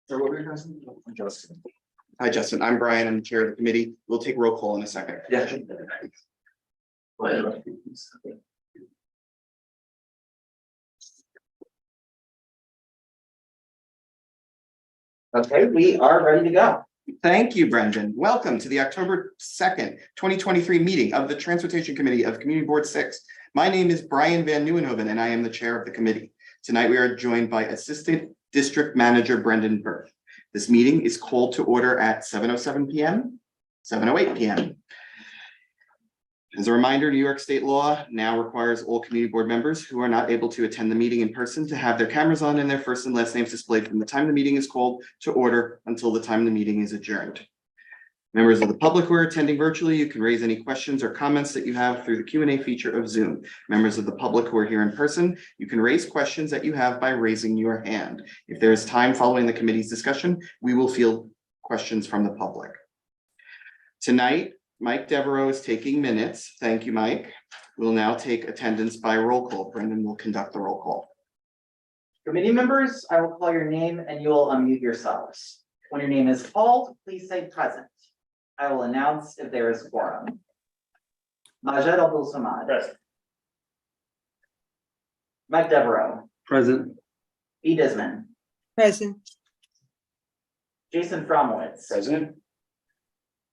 So what were you guys saying? Justin. Hi, Justin. I'm Brian. I'm the chair of the committee. We'll take roll call in a second. Yeah. Okay, we are ready to go. Thank you, Brendan. Welcome to the October 2nd, 2023 meeting of the Transportation Committee of Community Board 6. My name is Brian Van Nieuwenhoven and I am the chair of the committee. Tonight we are joined by Assistant District Manager Brendan Berth. This meeting is called to order at 7:07 p.m., 7:08 p.m. As a reminder, New York State law now requires all community board members who are not able to attend the meeting in person to have their cameras on and their first and last names displayed from the time the meeting is called to order until the time the meeting is adjourned. Members of the public who are attending virtually, you can raise any questions or comments that you have through the Q&A feature of Zoom. Members of the public who are here in person, you can raise questions that you have by raising your hand. If there is time following the committee's discussion, we will field questions from the public. Tonight, Mike Devereaux is taking minutes. Thank you, Mike. We'll now take attendance by roll call. Brendan will conduct the roll call. Committee members, I will call your name and you will unmute yourselves. When your name is called, please say present. I will announce if there is quorum. Majed Abdul Samad. Present. Mike Devereaux. Present. B. Disman. Present. Jason Fromowitz. Present.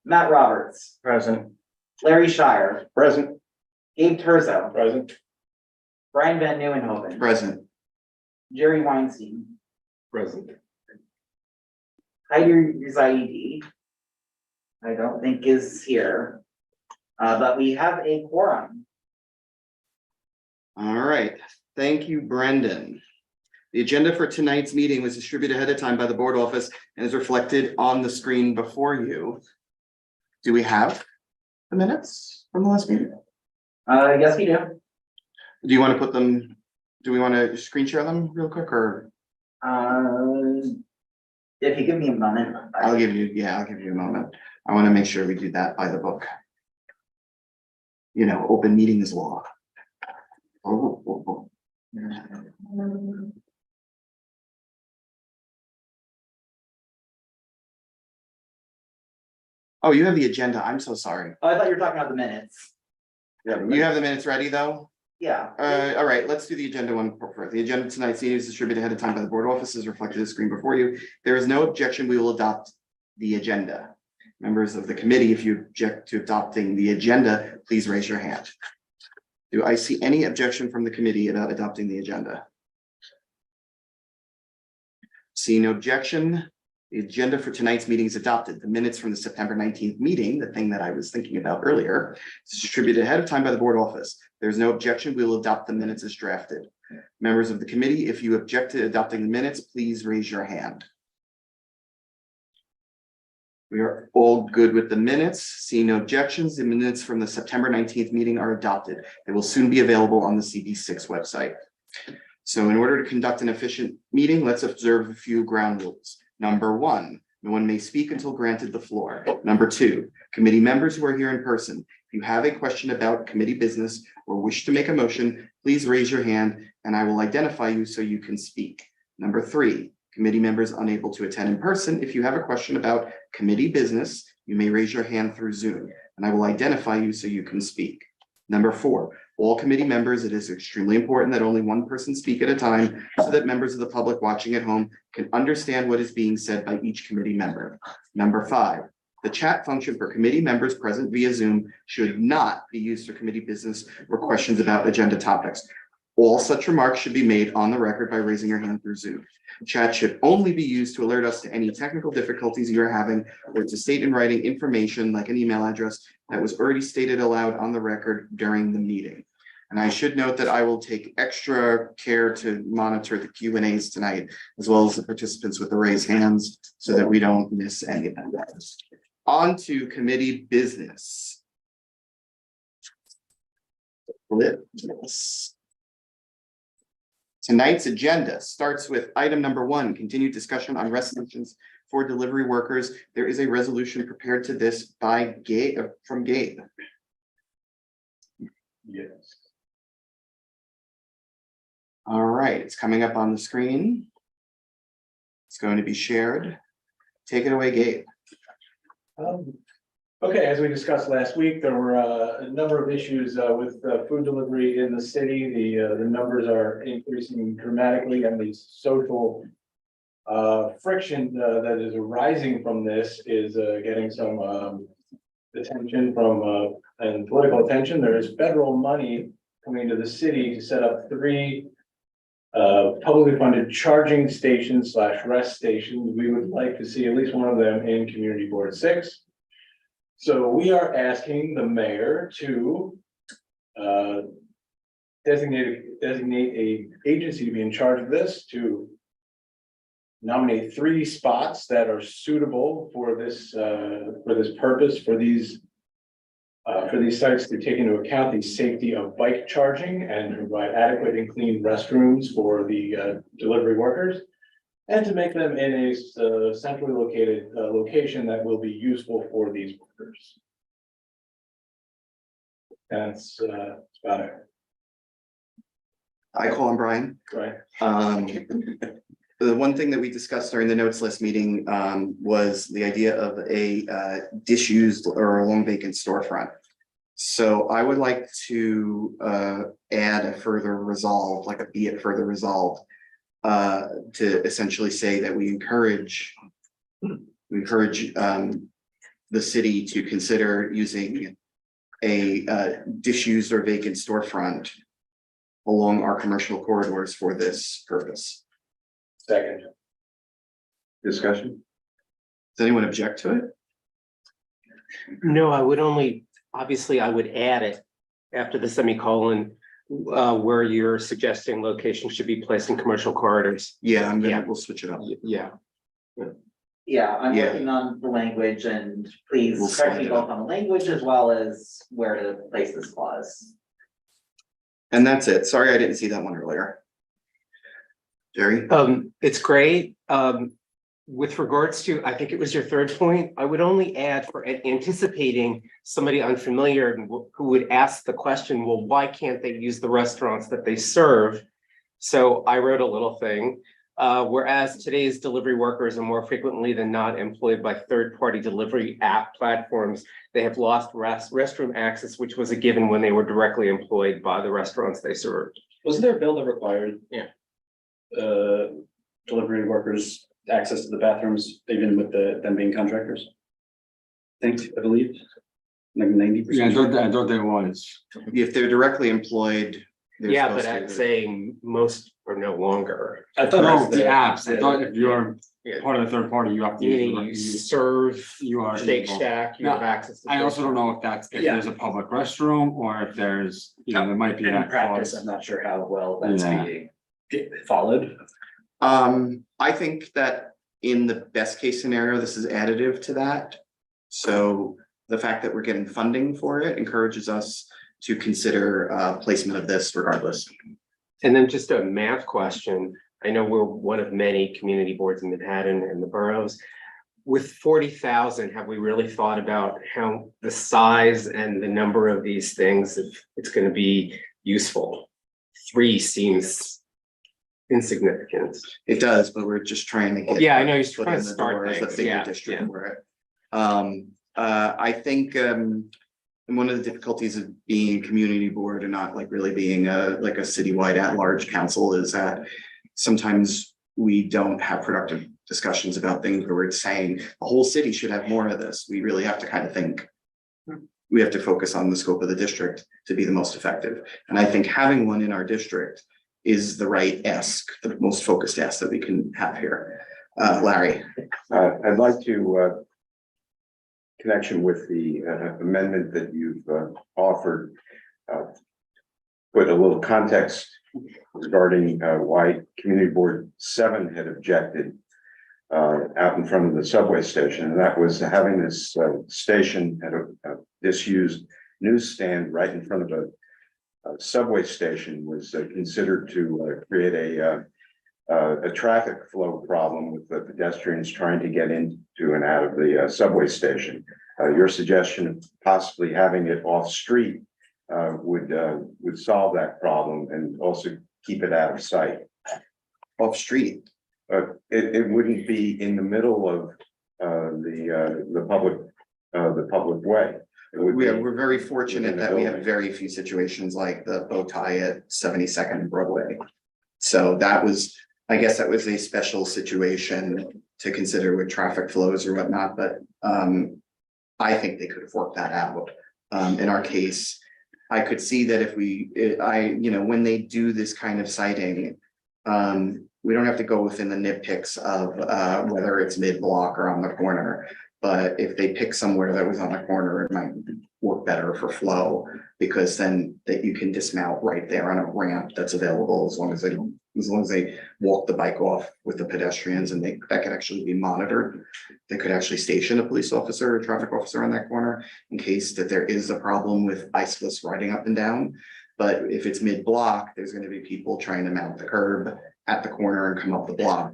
Matt Roberts. Present. Larry Shire. Present. Gabe Terzo. Present. Brian Van Nieuwenhoven. Present. Jerry Weinstein. Present. Haider Zaidi. I don't think is here. But we have a quorum. All right. Thank you, Brendan. The agenda for tonight's meeting was distributed ahead of time by the board office and is reflected on the screen before you. Do we have the minutes from the last meeting? Yes, we do. Do you want to put them, do we want to screen share them real quick or? If you give me a moment. I'll give you a moment. I want to make sure we do that by the book. You know, open meeting is law. Oh. Oh, you have the agenda. I'm so sorry. Oh, I thought you were talking about the minutes. You have the minutes ready though? Yeah. All right, let's do the agenda one first. The agenda tonight's meeting is distributed ahead of time by the board offices, reflected on the screen before you. There is no objection. We will adopt the agenda. Members of the committee, if you object to adopting the agenda, please raise your hand. Do I see any objection from the committee about adopting the agenda? See no objection. The agenda for tonight's meeting is adopted. The minutes from the September 19th meeting, the thing that I was thinking about earlier, is distributed ahead of time by the board office. There's no objection. We will adopt the minutes as drafted. Members of the committee, if you object to adopting the minutes, please raise your hand. We are all good with the minutes. Seeing no objections, the minutes from the September 19th meeting are adopted. They will soon be available on the CB6 website. So in order to conduct an efficient meeting, let's observe a few ground rules. Number one, no one may speak until granted the floor. Number two, committee members who are here in person, if you have a question about committee business or wish to make a motion, please raise your hand and I will identify you so you can speak. Number three, committee members unable to attend in person, if you have a question about committee business, you may raise your hand through Zoom and I will identify you so you can speak. Number four, all committee members, it is extremely important that only one person speak at a time so that members of the public watching at home can understand what is being said by each committee member. Number five, the chat function for committee members present via Zoom should not be used for committee business or questions about agenda topics. All such remarks should be made on the record by raising your hand through Zoom. Chat should only be used to alert us to any technical difficulties you are having or to state in writing information like an email address that was already stated aloud on the record during the meeting. And I should note that I will take extra care to monitor the Q&As tonight, as well as the participants with the raised hands so that we don't miss any of them. On to committee business. Tonight's agenda starts with item number 1, continued discussion on resolutions for delivery workers. There is a resolution prepared to this by Gabe, from Gabe. Yes. All right, it's coming up on the screen. It's going to be shared. Take it away, Gabe. Okay, as we discussed last week, there were a number of issues with food delivery in the city. The numbers are increasing dramatically, and the social friction that is arising from this is getting some attention from and political attention. There is federal money coming to the city to set up 3 publicly funded charging stations / rest stations. We would like to see at least one of them in Community Board 6. So we are asking the mayor to designate a agency to be in charge of this, to nominate 3 spots that are suitable for this purpose, for these sites to take into account the safety of bike charging and provide adequate and clean restrooms for the delivery workers, and to make them in a centrally located location that will be useful for these workers. That's about it, I call him Brian. right? The one thing that we discussed during the notes list meeting was the idea of a disused or a long vacant storefront. So I would like to add a further resolve, like a be it further resolved, to essentially say that we encourage the city to consider using a disused or vacant storefront along our commercial corridors for this purpose. Second. Discussion? Does anyone object to it? No, I would only, obviously, I would add it after the semicolon, where you're suggesting location should be placed in commercial corridors. Yeah, Yeah. we'll switch it up. Yeah, Yeah, I'm Yeah. working on the language and We'll please correct slide me it both up. on the language as well as where to place this clause. And that's it. Sorry, I didn't see that one earlier. Jerry? it's great. With regards to, I think it was your 3rd point, I would only add for anticipating somebody unfamiliar who would ask the question, well, why can't they use the restaurants that they serve? So I wrote a little thing, whereas today's delivery workers are more frequently than not employed by third-party delivery app platforms, they have lost restroom access, which was a given when they were directly employed by the restaurants they served. Wasn't there a bill that required? Yeah. Delivery workers access to the bathrooms, even with them being contractors? I believe, like 90%. Yeah, I thought there was. If they're directly employed. they're Yeah, but supposed I'm to- saying most are no longer. I thought. No, it was the apps. I thought if you're Yeah. part of the third party, you have to. Meaning you use serve You are. Shake able. Shack, you Now, have access to. I also Shake don't Shack. know if that's, if Yeah. there's a public restroom or if there's, there might be. In that practice, clause. I'm not sure how well that's Yeah. being followed. I think that in the best case scenario, this is additive to that. So the fact that we're getting funding for it encourages us to consider placement of this regardless. And then just a math question. I know we're one of many community boards in Manhattan and the boroughs. With 40,000, have we really thought about how the size and the number of these things, if it's going to be useful? 3 seems insignificant. It does, but we're just trying to get. Yeah, I know you're foot trying in to the start door as a things. bigger Yeah, district yeah. for it. I think one of the difficulties of being a community board and not like really being like a citywide at-large council is that sometimes we don't have productive discussions about things where we're saying the whole city should have more of this. We really have to kind of think. We have to focus on the scope of the district to be the most effective. And I think having one in our district is the right ask, the most focused ask that we can have here. Larry. I'd like to, connection with the amendment that you've offered, put a little context regarding why Community Board 7 had objected out in front of the subway station, and that was having this station at a disused newsstand right in front of a subway station was considered to create a traffic flow problem with the pedestrians trying to get into and out of the subway station. Your suggestion of possibly having it off street would solve that problem and also keep it out of sight. Off street. it wouldn't be in the middle of, the public way. It would be- We're very fortunate within the that we have building. very few situations like the bow tie at 72nd and Broadway. So that was, I guess that was a special situation to consider with traffic flows or whatnot, but I think they could have worked that out. In our case, I could see that if when they do this kind of sighting, we don't have to go within the nitpicks of whether it's mid-block or on the corner. But if they pick somewhere that was on the corner, it might work better for flow, because then that you can dismount right there on a ramp that's available as long as they walk the bike off with the pedestrians, and that could actually be monitored. They could actually station a police officer or traffic officer on that corner in case that there is a problem with bicyclists riding up and down. But if it's mid-block, there's going to be people trying to mount the curb at the corner and come up the block.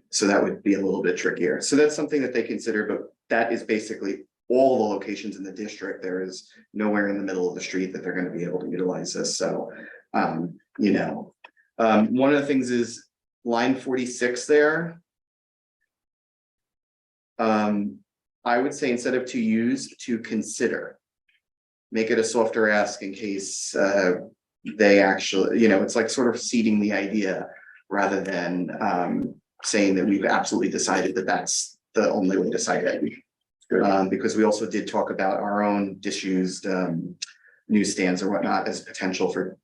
So that would be a little bit trickier. So that's something that they consider, but that is basically all the locations in the district. There is nowhere in the middle of the street that they're going to be able to utilize this. So, one of the things is line 46 there. I would say instead of to use, to consider. Make it a softer ask in case they actually, it's like sort of seeding the idea rather than saying that we've absolutely decided that that's the only way to cite it. Because we also did talk about our own disused newsstands or whatnot as potential for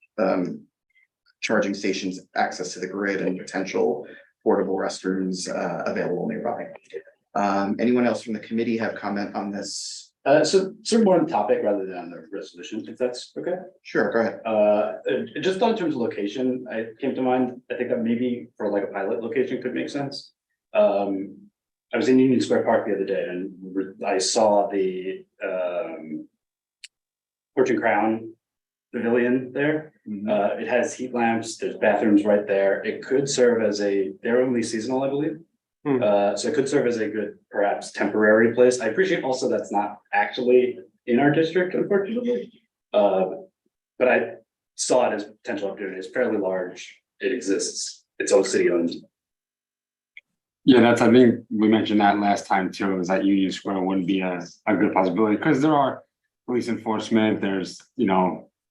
charging stations, access to the grid, and potential portable restrooms available nearby. Anyone else from the committee have comment on this? So sort of more on the topic rather than on the resolution, if that's okay. Sure, go ahead. Just in terms of location, I came to mind, I think that maybe for like a pilot location could make sense. I was in Union Square Park the other day and I saw the Fortune Crown Pavilion there. It has heat lamps, there's bathrooms right there. It could serve as they're only seasonal, I believe. So it could serve as a good, perhaps temporary place. I appreciate also that's not actually in our district, unfortunately. But I saw it as a potential opportunity. It's fairly large. It exists. It's all city owned. Yeah, I think we mentioned that last time too, is that Union Square wouldn't be a good possibility, because there are police enforcement, there's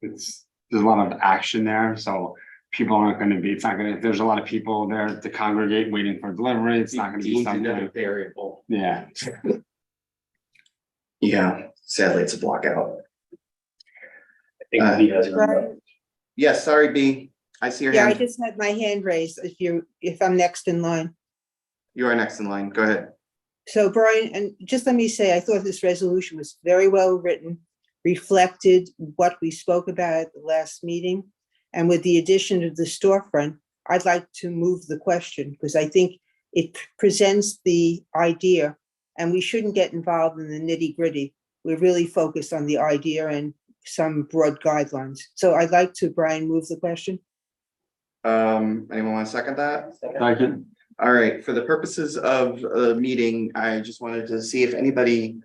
there's a lot of action there, so people aren't gonna be, there's a lot of people there to congregate waiting for delivery, it's not gonna be something. Variable. Yeah, Yeah, sadly, it's a block out. I think he has. Right. Yes, sorry, B. I see your Yeah, I hand. just had my hand raised, if I'm next in line. You are next in line. Go ahead. So Brian, and just let me say, I thought this resolution was very well written, reflected what we spoke about at the last meeting. And with the addition of the storefront, I'd like to move the question, because I think it presents the idea, and we shouldn't get involved in the nitty-gritty. We're really focused on the idea and some broad guidelines. So I'd like to, Brian, move the question. Anyone want to second that? second, All right, for the purposes of the meeting, I just wanted to see if anybody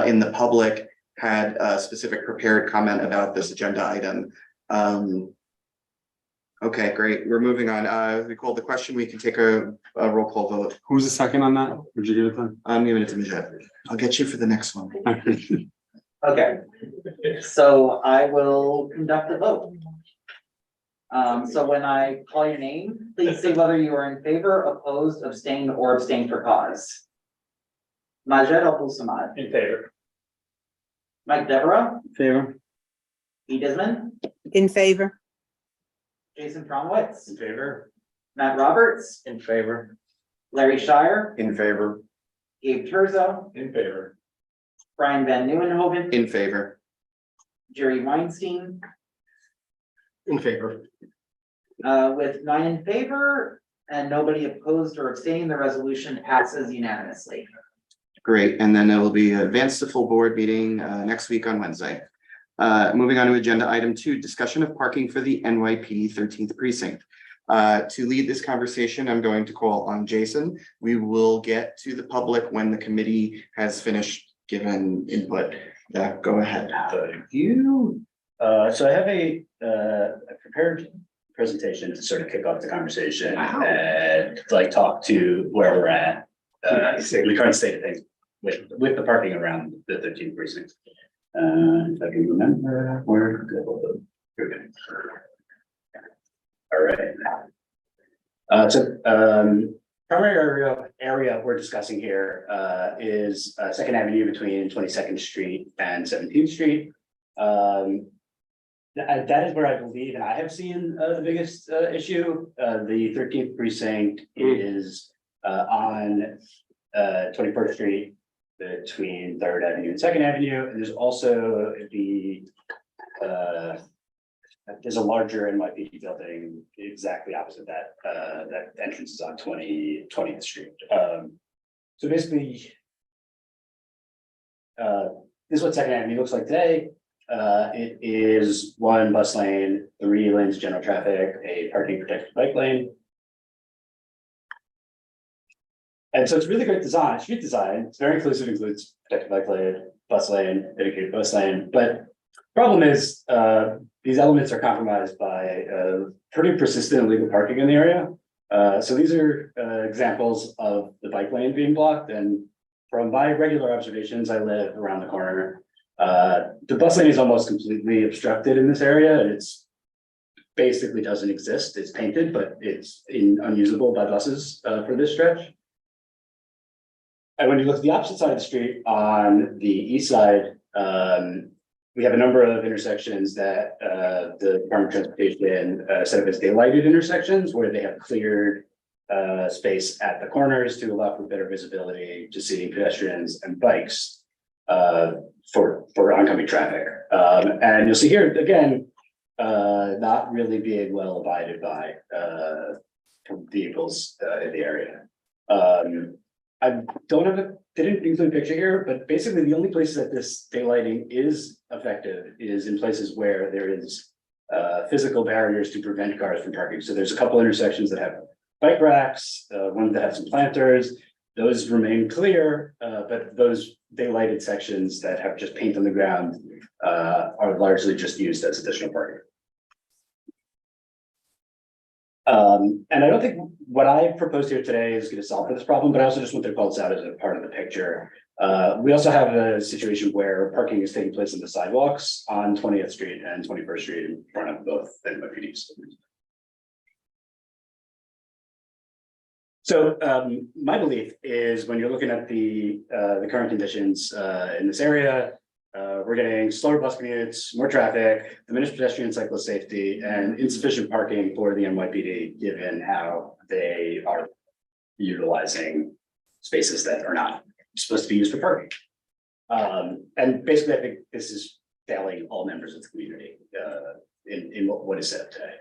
in the public had a specific prepared comment about this agenda item. Okay, great. We're moving on. We called the question. We can take a roll call vote. who's the second on that? Would you give it to? I'm giving it to Majed. I'll get you for the next one. Okay, so I will conduct a vote. So when I call your name, please say whether you are in favor, opposed, abstained, or abstained for cause. Majed Al-Samad, In favor. Mike Deborah, Favor? E. Desmond, In favor? Jason Fromowitz, In favor. Matt Roberts, In favor. Larry Shire, In favor, Gabe Terzo, In favor. Brian Van Nieuwenhoven, In favor. Jerry Weinstein, In favor. with 9 in favor and nobody opposed or abstaining, the resolution passes unanimously. Great, and then it will be advanced to full board meeting next week on Wednesday. Moving on to agenda item 2, discussion of parking for the NYPD 13th precinct. To lead this conversation, I'm going to call on Jason. We will get to the public when the committee has finished given input. Go ahead. Thank you. So I have a prepared presentation to sort of kick off the conversation Wow. and like talk to where we're at. The current state of things with the parking around the 13th precinct. If I can remember where. Here we go. All right. Primary area we're discussing here is Second Avenue between 22nd Street and 17th Street. That is where I believe, and I have seen the biggest issue. The 13th precinct is on 21st Street between 3rd Avenue and 2nd Avenue. And there's also there's a larger NYPD building exactly opposite that. That entrance is on 20th Street. So basically, this is what 2nd Avenue looks like today. It is 1 bus lane, 3 lanes general traffic, a parking protected bike lane. And so it's really great design, street design. It's very inclusive, includes protected bike lane, bus lane, dedicated bus lane. But problem is, these elements are compromised by pretty persistent illegal parking in the area. So these are examples of the bike lane being blocked. And from my regular observations, I live around the corner. The bus lane is almost completely obstructed in this area, and it's basically doesn't exist. It's painted, but it's unusable by buses for this stretch. And when you look at the opposite side of the street on the east side, we have a number of intersections that the Department of Transportation set up as daylighted intersections where they have cleared space at the corners to allow for better visibility to seeing pedestrians and bikes for oncoming traffic. And you'll see here again, not really being well abided by vehicles in the area. I didn't include a picture here, but basically the only places that this daylighting is effective is in places where there is physical barriers to prevent cars from parking. So there's a couple intersections that have bike racks, one that have some planters. Those remain clear, but those daylighted sections that have just paint on the ground are largely just used as additional parking. And I don't think what I proposed here today is going to solve for this problem, but I also just want to call this out as a part of the picture. We also have a situation where parking is taking place on the sidewalks on 20th Street and 21st Street in front of both NYPDs. So my belief is when you're looking at the current conditions in this area, we're getting slower bus commutes, more traffic, diminished pedestrian and cyclist safety, and insufficient parking for the NYPD, given how they are utilizing spaces that are not supposed to be used for parking. And basically, I think this is failing all members of the community in what is set up today.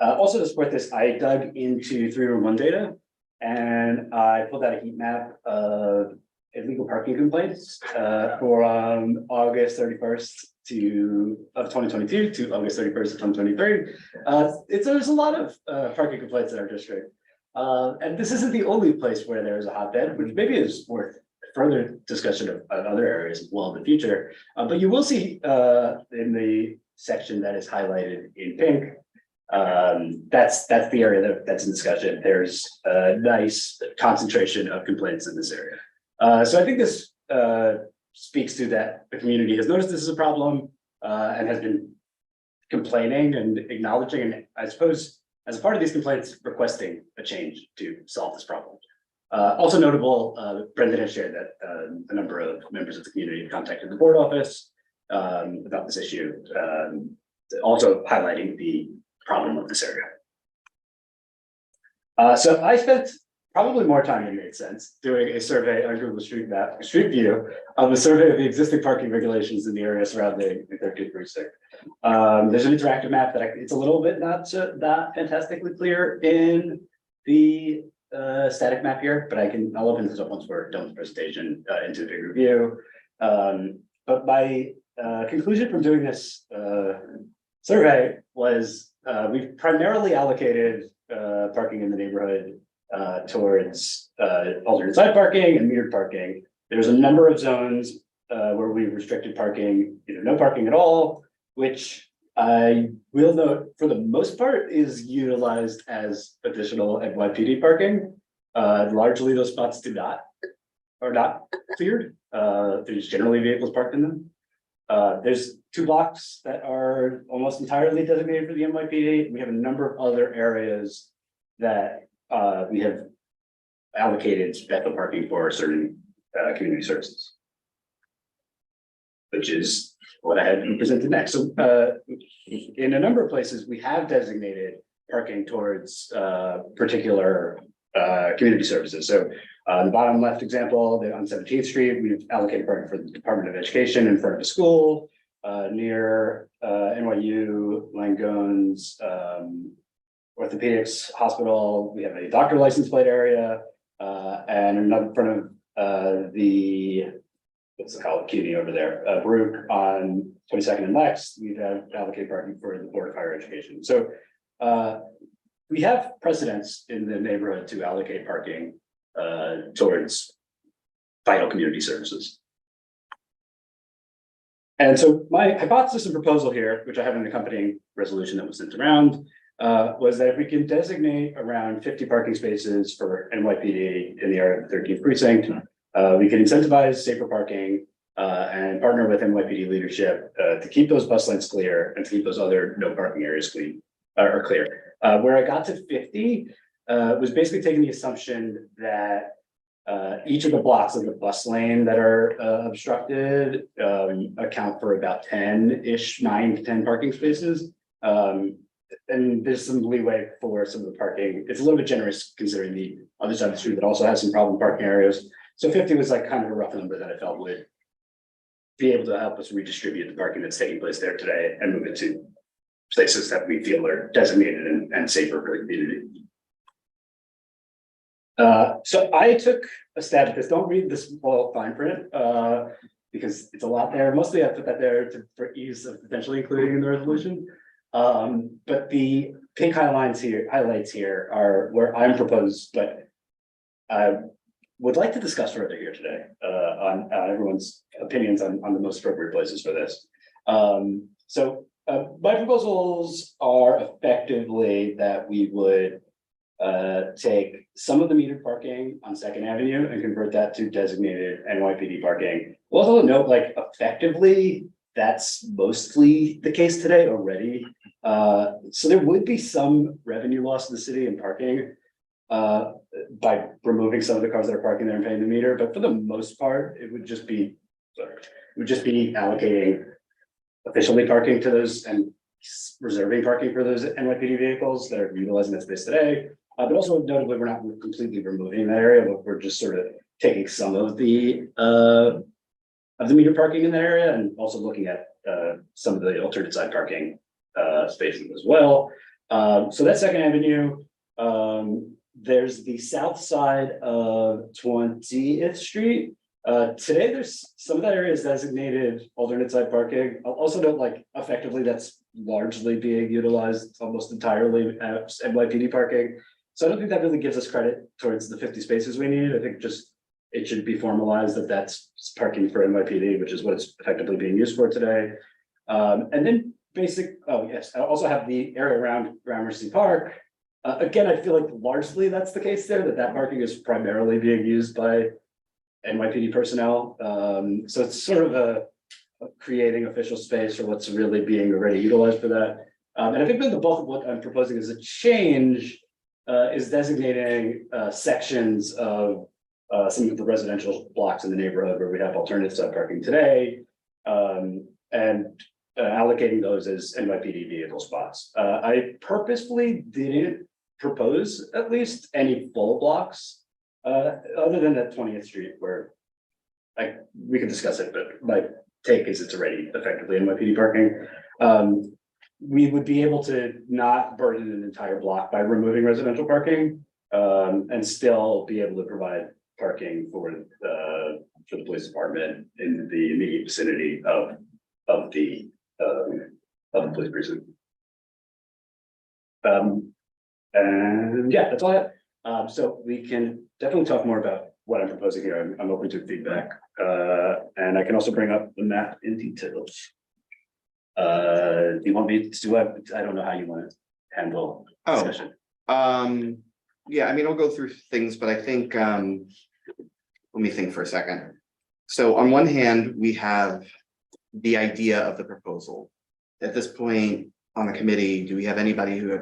Also to support this, I dug into 311 data and I pulled out a heat map of illegal parking complaints for August 31st of 2022 to August 31st of 2023. There's a lot of parking complaints in our district. And this isn't the only place where there is a hotbed, which maybe is worth further discussion of other areas as well in the future. But you will see in the section that is highlighted in pink, that's the area that's in discussion. There's a nice concentration of complaints in this area. So I think this speaks to that the community has noticed this is a problem and has been complaining and acknowledging, and I suppose as a part of these complaints, requesting a change to solve this problem. Also notable, Brendan has shared that a number of members of the community have contacted the board office about this issue, also highlighting the problem of this area. So I spent probably more time than made sense doing a survey on Google Street View of the survey of the existing parking regulations in the area surrounding the 13th precinct. There's an interactive map that it's a little bit not fantastically clear in the static map here, but I'll open this up once we're done with the presentation into a bigger view. But my conclusion from doing this survey was we've primarily allocated parking in the neighborhood towards alternate side parking and metered parking. There's a number of zones where we've restricted parking, either no parking at all, which I will note, for the most part, is utilized as additional NYPD parking. Largely those spots are not cleared. There's generally vehicles parked in them. There's 2 blocks that are almost entirely designated for the NYPD. We have a number of other areas that we have allocated special parking for certain community services. Which is what I had presented next. So in a number of places, we have designated parking towards particular community services. So the bottom left example, on 17th Street, we've allocated parking for the Department of Education in front of the school, near NYU, Langone's orthopedics hospital. We have a doctor license plate area, and another in front of the, what's it called, CUNY over there, Baruch on 22nd and Lex. We've allocated parking for the Board of Higher Education. So we have precedents in the neighborhood to allocate parking towards vital community services. And so my hypothesis and proposal here, which I have an accompanying resolution that was sent around, was that if we can designate around 50 parking spaces for NYPD in the area of the 13th precinct, we can incentivize safer parking and partner with NYPD leadership to keep those bus lanes clear and to keep those other no parking areas clear. Where I got to 50 was basically taking the assumption that each of the blocks of the bus lane that are obstructed account for about 10-ish, 9 to 10 parking spaces. And there's some leeway for some of the parking. It's a little bit generous considering the other side of the street that also has some problem parking areas. So 50 was like kind of a rough number that I felt would be able to help us redistribute the parking that's taking place there today and move it to places that we feel are designated and safer for the community. So I took a stab at this. Don't read this whole fine print because it's a lot there. Mostly I put that there for ease of potentially including in the resolution. But the pink highlights here are where I'm proposed, but I would like to discuss further here today on everyone's opinions on the most appropriate places for this. My proposals are effectively that we would take some of the metered parking on Second Avenue and convert that to designated NYPD parking. We'll also note, like, effectively, that's mostly the case today already. So there would be some revenue loss to the city in parking by removing some of the cars that are parking there and paying the meter, but for the most part, it would just be allocating officially parking to those and reserving parking for those NYPD vehicles that are utilizing that space today. But also notably, we're not completely removing that area, but we're just sort of taking some of the meter parking in that area and also looking at some of the alternate side parking spaces as well. So that's Second Avenue. There's the south side of 20th Street. Today, there's some of that area is designated alternate side parking. I'll also note, like, effectively, that's largely being utilized almost entirely as NYPD parking. So I don't think that really gives us credit towards the 50 spaces we need. I think just it should be formalized that that's parking for NYPD, which is what it's effectively being used for today. And then I also have the area around Gramercy Park. Again, I feel like largely that's the case there, that parking is primarily being used by NYPD personnel. So it's sort of a creating official space for what's really being already utilized for that. And I think that the bulk of what I'm proposing as a change is designating sections of some of the residential blocks in the neighborhood where we have alternative side parking today, and allocating those as NYPD vehicle spots. I purposefully didn't propose at least any full blocks other than that 20th Street where we can discuss it, but my take is it's already effectively NYPD parking. We would be able to not burden an entire block by removing residential parking and still be able to provide parking for the police department in the immediate vicinity of the police precinct. And yeah, that's all I have. So we can definitely talk more about what I'm proposing here. I'm open to feedback. And I can also bring up the map in detail. Do you want me to do, I don't know how you want to handle Oh. discussion. Yeah, I mean, I'll go through things, but I think, let me think for a second. So on one hand, we have the idea of the proposal. At this point on the committee, do we have anybody who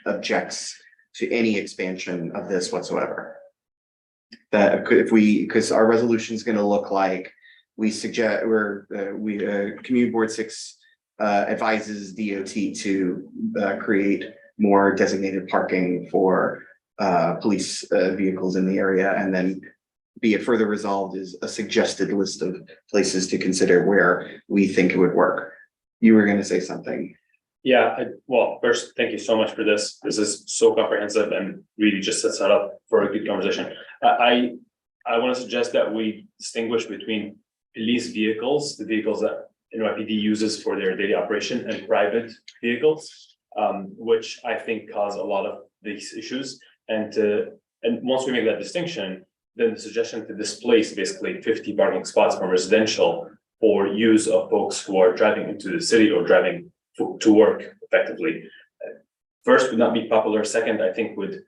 objects to any expansion of this whatsoever? That could, if we, because our resolution is gonna look like, we suggest, Community Board 6 advises DOT to create more designated parking for police vehicles in the area, and then be it further resolved is a suggested list of places to consider where we think it would work. You were gonna say something. Yeah, well, first, thank you so much for this. This is so comprehensive and really just sets that up for a good conversation. I want to suggest that we distinguish between police vehicles, the vehicles that NYPD uses for their daily operation, and private vehicles, which I think cause a lot of these issues. And once we make that distinction, then the suggestion to displace basically 50 parking spots from residential for use of folks who are driving into the city or driving to work effectively. First, would not be popular. Second, I think would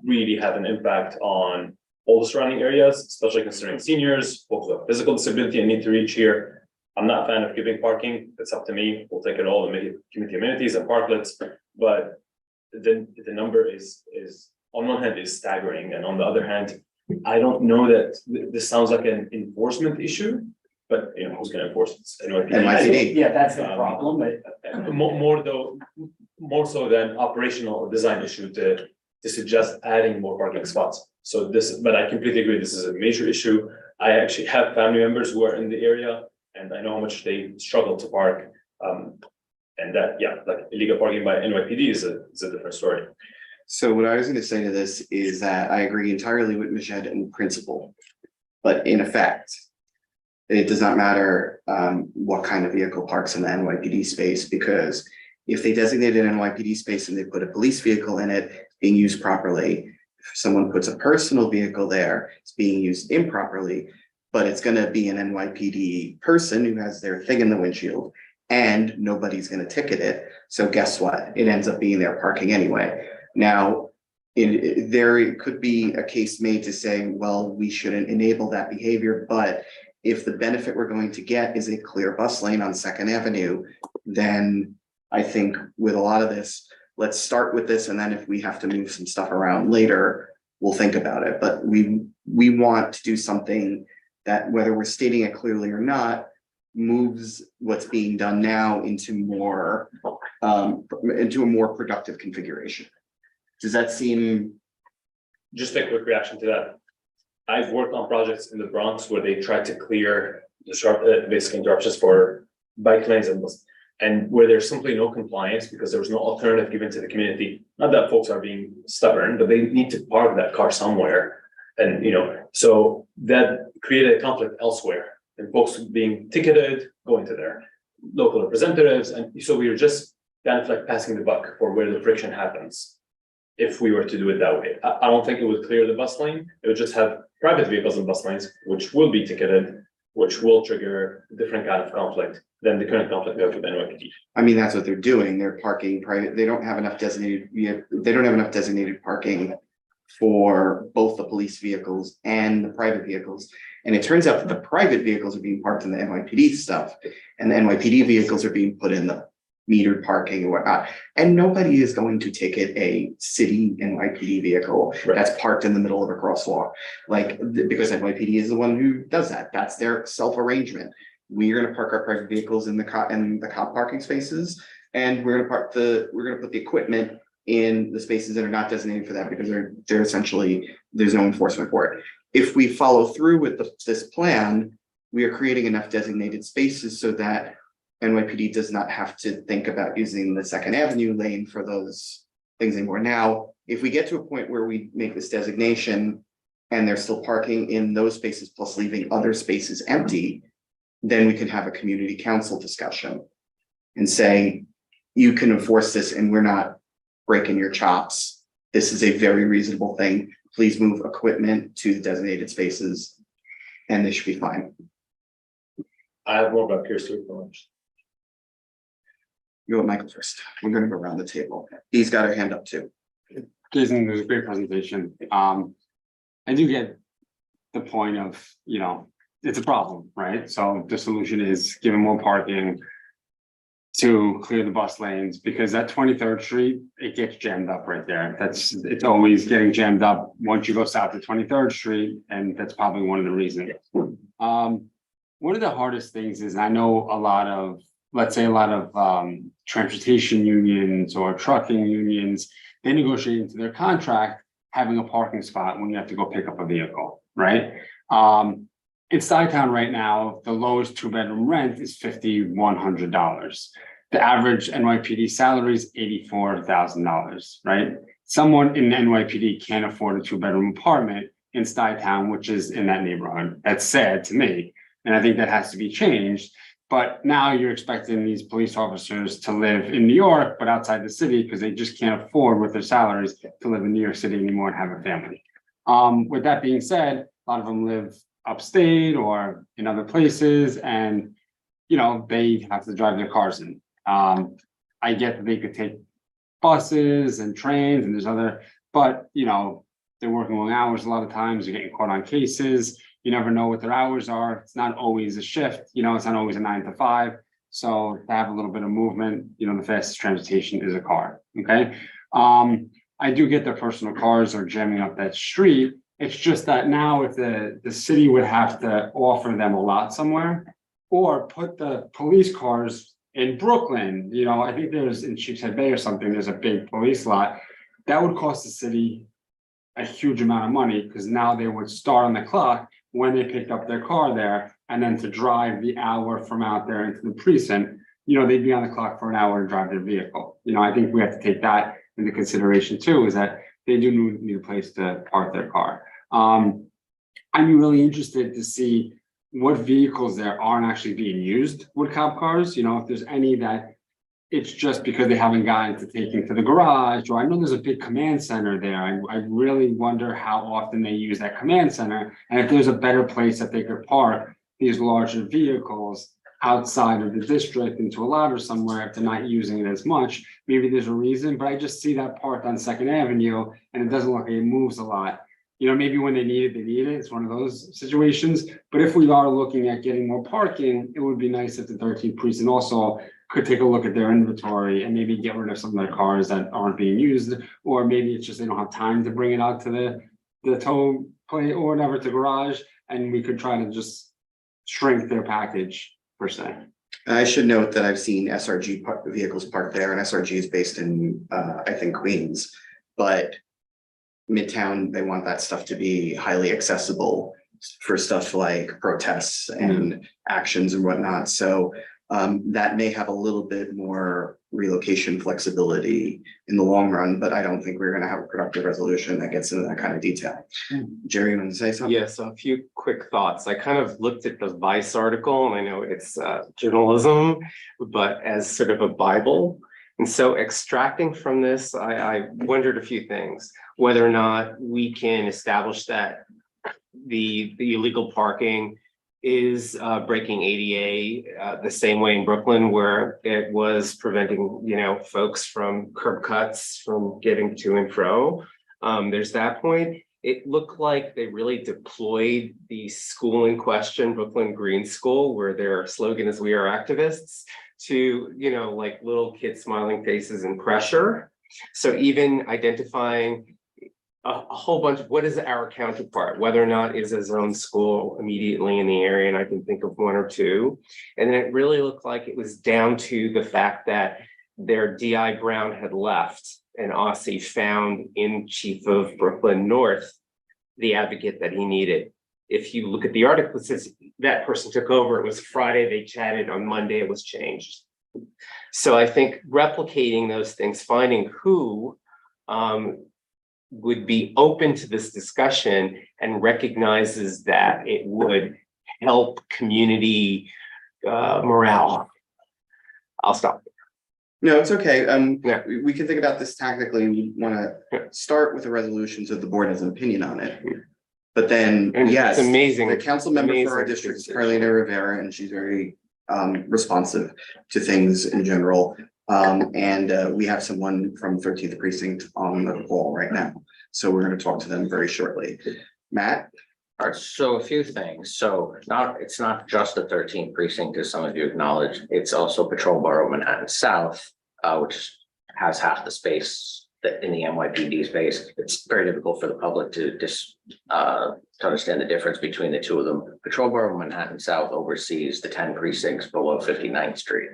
really have an impact on all the surrounding areas, especially considering seniors, folks with physical disability and need to reach here. I'm not a fan of giving parking. It's up to me. We'll take it all and make it community amenities and parklets. But the number is on one hand is staggering, and on the other hand, I don't know that this sounds like an enforcement issue, but you know, who's going to enforce it? NYPD. Yeah, that's the problem, but More so than operational or design issue to suggest adding more parking spots. So this, but I completely agree, this is a major issue. I actually have family members who are in the area, and I know how much they struggle to park. And that, yeah, like illegal parking by NYPD is a different story. So what I was gonna say to this is that I agree entirely with Majed in principle, but in effect, it does not matter what kind of vehicle parks in the NYPD space, because if they designate an NYPD space and they put a police vehicle in it, it's being used properly. If someone puts a personal vehicle there, it's being used improperly, but it's gonna be an NYPD person who has their thing in the windshield, and nobody's gonna ticket it. So guess what? It ends up being their parking anyway. Now, there could be a case made to say, well, we shouldn't enable that behavior, but if the benefit we're going to get is a clear bus lane on Second Avenue, then I think with a lot of this, let's start with this, and then if we have to move some stuff around later, we'll think about it. But we want to do something that, whether we're stating it clearly or not, moves what's being done now into a more productive configuration. Does that seem? Just a quick reaction to that. I've worked on projects in the Bronx where they tried to clear the sharp, basic interruptions for bike lanes and where there's simply no compliance because there was no alternative given to the community. Not that folks are being stubborn, but they need to park that car somewhere. And, you know, so that created a conflict elsewhere, and folks being ticketed, going to their local representatives. And so we were just kind of like passing the buck for where the friction happens. If we were to do it that way, I don't think it would clear the bus lane. It would just have private vehicles in bus lanes, which will be ticketed, which will trigger a different kind of conflict than the current conflict we have with NYPD. I mean, that's what they're doing. They're parking private. They don't have enough designated parking for both the police vehicles and the private vehicles. And it turns out that the private vehicles are being parked in the NYPD stuff, and the NYPD vehicles are being put in the metered parking and whatnot. And nobody is going to ticket a city NYPD vehicle that's parked in the middle of a crosswalk. Because NYPD is the one who does that. That's their self-arrangement. We're gonna park our private vehicles in the cop parking spaces, and we're gonna put the equipment in the spaces that are not designated for that, because they're essentially, there's no enforcement for it. If we follow through with this plan, we are creating enough designated spaces so that NYPD does not have to think about using the Second Avenue lane for those things anymore. Now, if we get to a point where we make this designation and they're still parking in those spaces plus leaving other spaces empty, then we can have a community council discussion and say, you can enforce this and we're not breaking your chops. This is a very reasonable thing. Please move equipment to the designated spaces and they should be fine. I have more about Pierce to acknowledge. Go with Michael first. We're gonna go around the table. He's got her hand up too. Jason, it was a great presentation. I do get the point of, you know, it's a problem, right? So the solution is giving more parking to clear the bus lanes, because that 23rd Street, it gets jammed up right there. It's always getting jammed up once you go south to 23rd Street, and that's probably one of the reasons. One of the hardest things is, I know a lot of, let's say a lot of transportation unions or trucking unions, they negotiate into their contract having a parking spot when you have to go pick up a vehicle, right? In Stuytown right now, the lowest 2-bedroom rent is $5,100. The average NYPD salary is $84,000, right? Someone in NYPD can't afford a 2-bedroom apartment in Stuytown, which is in that neighborhood. That's sad to me, and I think that has to be changed. But now you're expecting these police officers to live in New York, but outside the city, because they just can't afford with their salaries to live in New York City anymore and have a family. With that being said, a lot of them live upstate or in other places, and you know, they have to drive their cars in. I get that they could take buses and trains, and there's other, but you know, they're working long hours a lot of times, you're getting caught on cases. You never know what their hours are. It's not always a shift, you know, it's not always a 9 to 5. So to have a little bit of movement, you know, the fastest transportation is a car. Okay. I do get their personal cars are jamming up that street. It's just that now if the city would have to offer them a lot somewhere, or put the police cars in Brooklyn, you know, I think there's in Sheepshead Bay or something, there's a big police lot. That would cost the city a huge amount of money, because now they would start on the clock when they picked up their car there, and then to drive the hour from out there into the precinct, you know, they'd be on the clock for an hour to drive their vehicle. You know, I think we have to take that into consideration too, is that they do need a place to park their car. I'm really interested to see what vehicles there aren't actually being used with cop cars. You know, if there's any that it's just because they haven't gotten to taking to the garage, or I know there's a big command center there. I really wonder how often they use that command center, and if there's a better place that they could park these larger vehicles outside of the district into a lot or somewhere if they're not using it as much. Maybe there's a reason, but I just see that parked on 2nd Avenue and it doesn't look like it moves a lot. You know, maybe when they need it, they need it. It's one of those situations. But if we are looking at getting more parking, it would be nice if the 13th precinct also could take a look at their inventory and maybe get rid of some of their cars that aren't being used, or maybe it's just they don't have time to bring it out to the tow plate or whatever, to garage, and we could try to just shrink their package per se. I should note that I've seen SRG vehicles parked there, and SRG is based in, I think, Queens, but Midtown, they want that stuff to be highly accessible for stuff like protests and actions and whatnot. So that may have a little bit more relocation flexibility in the long run, but I don't think we're gonna have a productive resolution that gets into that kind of detail. Jerry, you want to say something? Yeah, so a few quick thoughts. I kind of looked at the Vice article, and I know it's journalism, but as sort of a Bible. And so extracting from this, I wondered a few things, whether or not we can establish that the illegal parking is breaking ADA the same way in Brooklyn, where it was preventing, you know, folks from curb cuts from getting to and fro. There's that point. It looked like they really deployed the school in question, Brooklyn Green School, where their slogan is "We are activists," to, you know, like little kids smiling faces and pressure. So even identifying a whole bunch of what is our counterpart, whether or not is his own school immediately in the area, and I can think of one or two. And then it really looked like it was down to the fact that their DI Brown had left, and Aussie found in Chief of Brooklyn North the advocate that he needed. If you look at the article, it says that person took over. It was Friday, they chatted, on Monday it was changed. So I think replicating those things, finding who would be open to this discussion and recognizes that it would help community morale. I'll stop. No, it's okay. Yeah. We can think about this tactically, and we want to start with a resolution so the board has an opinion on it. But then, And yes, it's amazing. the council member for our amazing district is conversation. Carolina Rivera, and she's very responsive to things in general. And we have someone from 13th precinct on the call right now. So we're gonna talk to them very shortly. Matt? All right, so a few things. So it's not just the 13th precinct, as some of you acknowledge. It's also Patrol Borough Manhattan South, which has half the space that in the NYPD space. It's very difficult for the public to understand the difference between the two of them. Patrol Borough Manhattan South oversees the 10 precincts below 59th Street.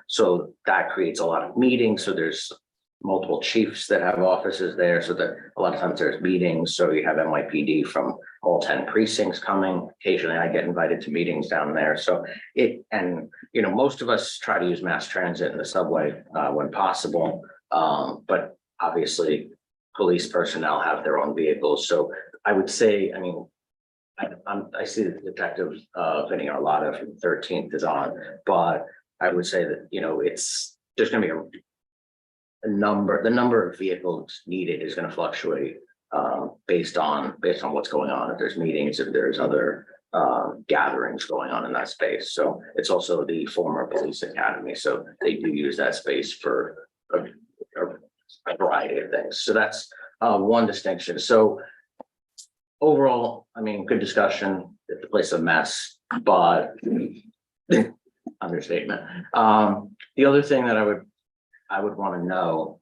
So that creates a lot of meetings. So there's multiple chiefs that have offices there, so that a lot of times there's meetings. So you have NYPD from all 10 precincts coming. Occasionally I get invited to meetings down there. So most of us try to use mass transit and the subway when possible. But obviously police personnel have their own vehicles. So I would say, I see the detective Vinny Arlotta from 13th is on, but I would say that, there's gonna be the number of vehicles needed is gonna fluctuate based on what's going on. If there's meetings, if there's other gatherings going on in that space. So it's also the former police academy. So they do use that space for a variety of things. So that's one distinction. So overall, good discussion. It's a place of mess, but understatement. The other thing that I would want to know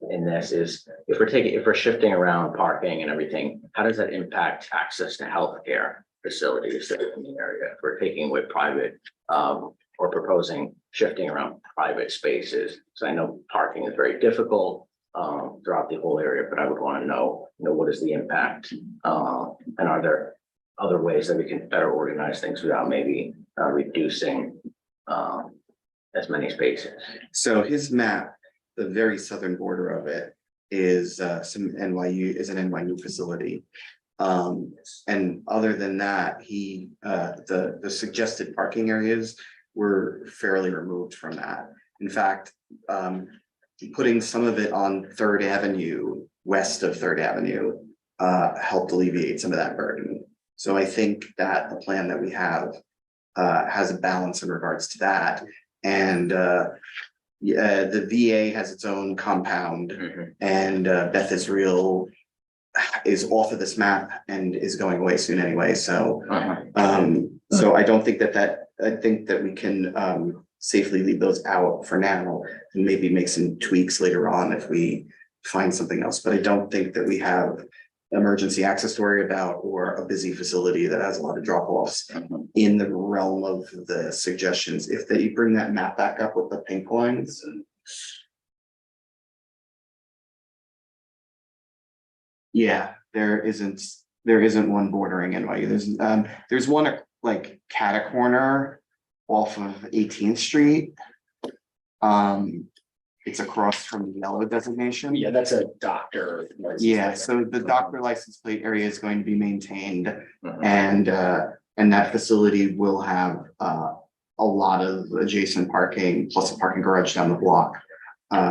in this is if we're shifting around parking and everything, how does that impact access to healthcare facilities that are in the area? If we're taking away private or proposing shifting around private spaces. So I know parking is very difficult throughout the whole area, but I would want to know, what is the impact? And are there other ways that we can better organize things without maybe reducing as many spaces? So his map, the very southern border of it is an NYU facility. And other than that, the suggested parking areas were fairly removed from that. In fact, putting some of it on 3rd Avenue, west of 3rd Avenue, helped alleviate some of that burden. So I think that the plan that we have has a balance in regards to that. And the VA has its own compound, and Beth Israel is off of this map and is going away soon anyway. So so I don't think I think that we can safely leave those out for now and maybe make some tweaks later on if we find something else. But I don't think that we have emergency access to worry about or a busy facility that has a lot of drop-offs in the realm of the suggestions. If they bring that map back up with the pink lines. Yeah, there isn't one bordering NYU. There's one at like Cata Corner off of 18th Street. It's across from the yellow designation. Yeah, that's a doctor. Yeah, so the doctor license plate area is going to be maintained, and that facility will have a lot of adjacent parking plus a parking garage down the block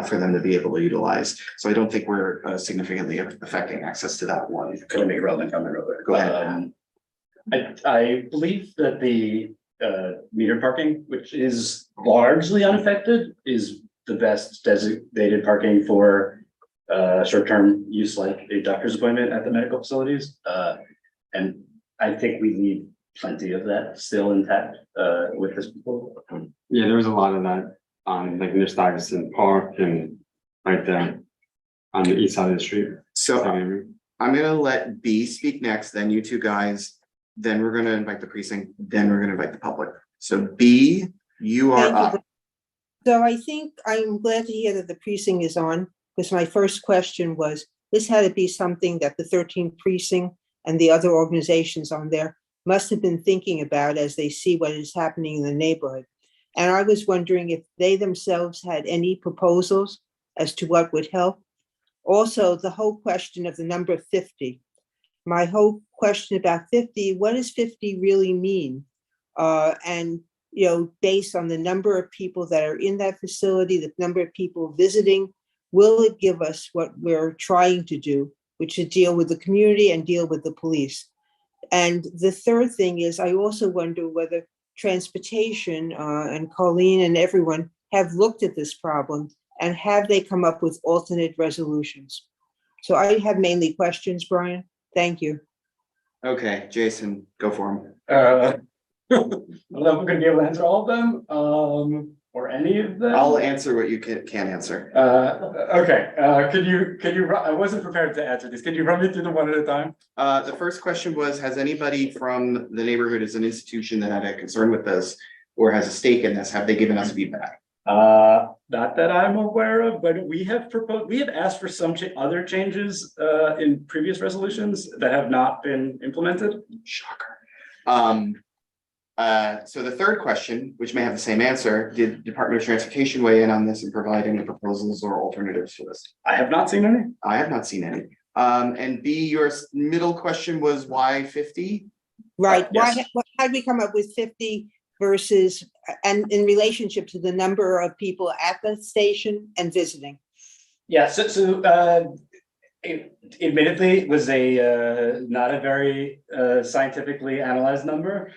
for them to be able to utilize. So I don't think we're significantly affecting access to that one. Could I make a relevant comment real quick? Go ahead. I believe that the metered parking, which is largely unaffected, is the best designated parking for short-term use, like a doctor's appointment at the medical facilities. And I think we need plenty of that still intact with this proposal. Yeah, there was a lot of that on like near Stuyvesant Park and right there on the east side of the street. So I'm gonna let B speak next, then you two guys, then we're gonna invite the precinct, then we're gonna invite the public. So B, you are Thank you. up. So I think I'm glad to hear that the precinct is on, because my first question was, this had to be something that the 13th precinct and the other organizations on there must have been thinking about as they see what is happening in the neighborhood. And I was wondering if they themselves had any proposals as to what would help. Also, the whole question of the number 50. My whole question about 50, what does 50 really mean? And based on the number of people that are in that facility, the number of people visiting, will it give us what we're trying to do, which is deal with the community and deal with the police? And the third thing is, I also wonder whether transportation and Colleen and everyone have looked at this problem and have they come up with alternate resolutions? So I have mainly questions, Brian. Thank you. Okay, Jason, go for him. I don't know if I'm gonna be able to answer all of them, or any of them. I'll answer what you can answer. Okay, I wasn't prepared to answer this. Can you run me through them one at a time? The first question was, has anybody from the neighborhood as an institution that had a concern with this or has a stake in this, have they given us feedback? Not that I'm aware of, but we have asked for some other changes, in previous resolutions that have not been implemented. Shocker. So the third question, which may have the same answer, did Department of Transportation weigh in on this and provide any proposals or alternatives for this? I have not seen any. I have not seen any. And B, your middle question was why 50? Right, Yes. how did we come up with 50 versus, and in relationship to the number of people at the station and visiting? Yeah, admittedly, it was not a very scientifically analyzed number.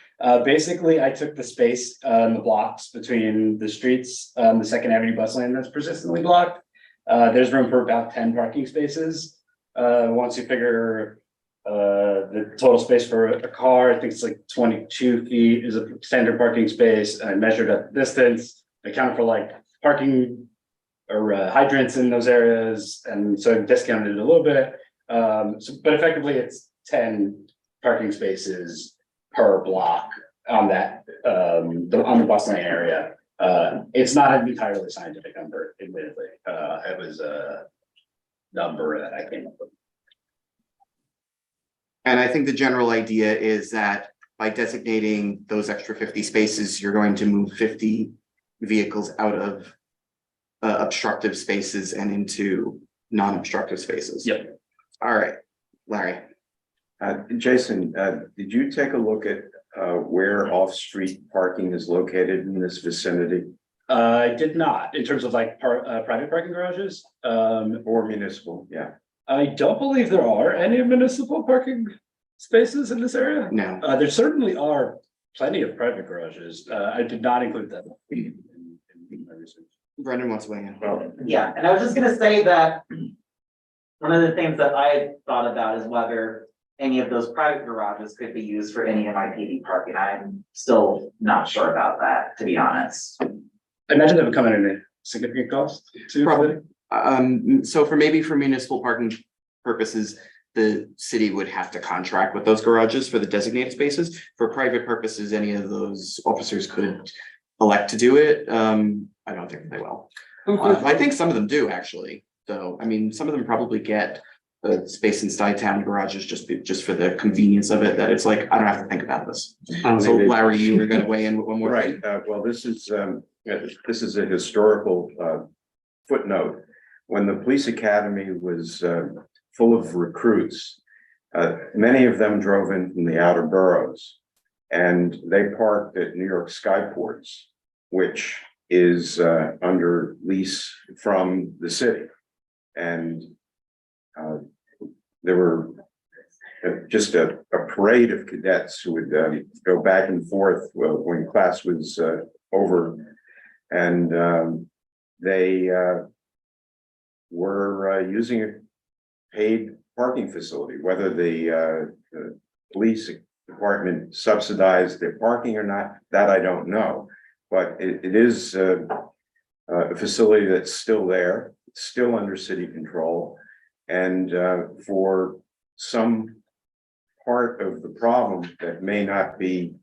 Basically, I took the space the blocks between the streets, the Second Avenue bus lane that's persistently blocked. There's room for about 10 parking spaces. Once you figure the total space for a car, I think it's like 22 feet is a standard parking space. I measured at the distance, accounted for like parking or hydrants in those areas, and so I discounted it a little bit. But effectively, it's 10 parking spaces per block on that on the bus lane area. It's not an entirely scientific number, admittedly. It was a number that I came up with. And I think the general idea is that by designating those extra 50 spaces, you're going to move 50 vehicles out of obstructive spaces and into non-obstructive spaces. Yep. All right, Larry. Jason, did you take a look at where off-street parking is located in this vicinity? I did not, in terms of like private parking garages. Or municipal, yeah. I don't believe there are any municipal parking spaces in this area. No. There certainly are plenty of private garages. I did not include that in my research. Brendan wants to weigh in. Well, Yeah, and I was just gonna say that one of the things that I thought about is whether any of those private garages could be used for any NYPD parking. I'm still not sure about that, to be honest. I imagine that would come at a significant cost to the Probably. city. So for municipal parking purposes, the city would have to contract with those garages for the designated spaces. For private purposes, any of those officers could elect to do it. I don't think they will. I think some of them do actually, though. I mean, some of them probably get a space inside town garages just for the convenience of it, that it's like, I don't have to think about this. So Larry, you were gonna weigh in with one more right, thing? well, this is a historical footnote. When the police academy was full of recruits, many of them drove in from the outer boroughs. And they parked at New York Skyports, which is under lease from the city. And there were just a parade of cadets who would go back and forth when class was over. And they were using a paid parking facility, whether the police department subsidized their parking or not, that I don't know. But it is a facility that's still there, still under city control. And for some part of the problem that may not be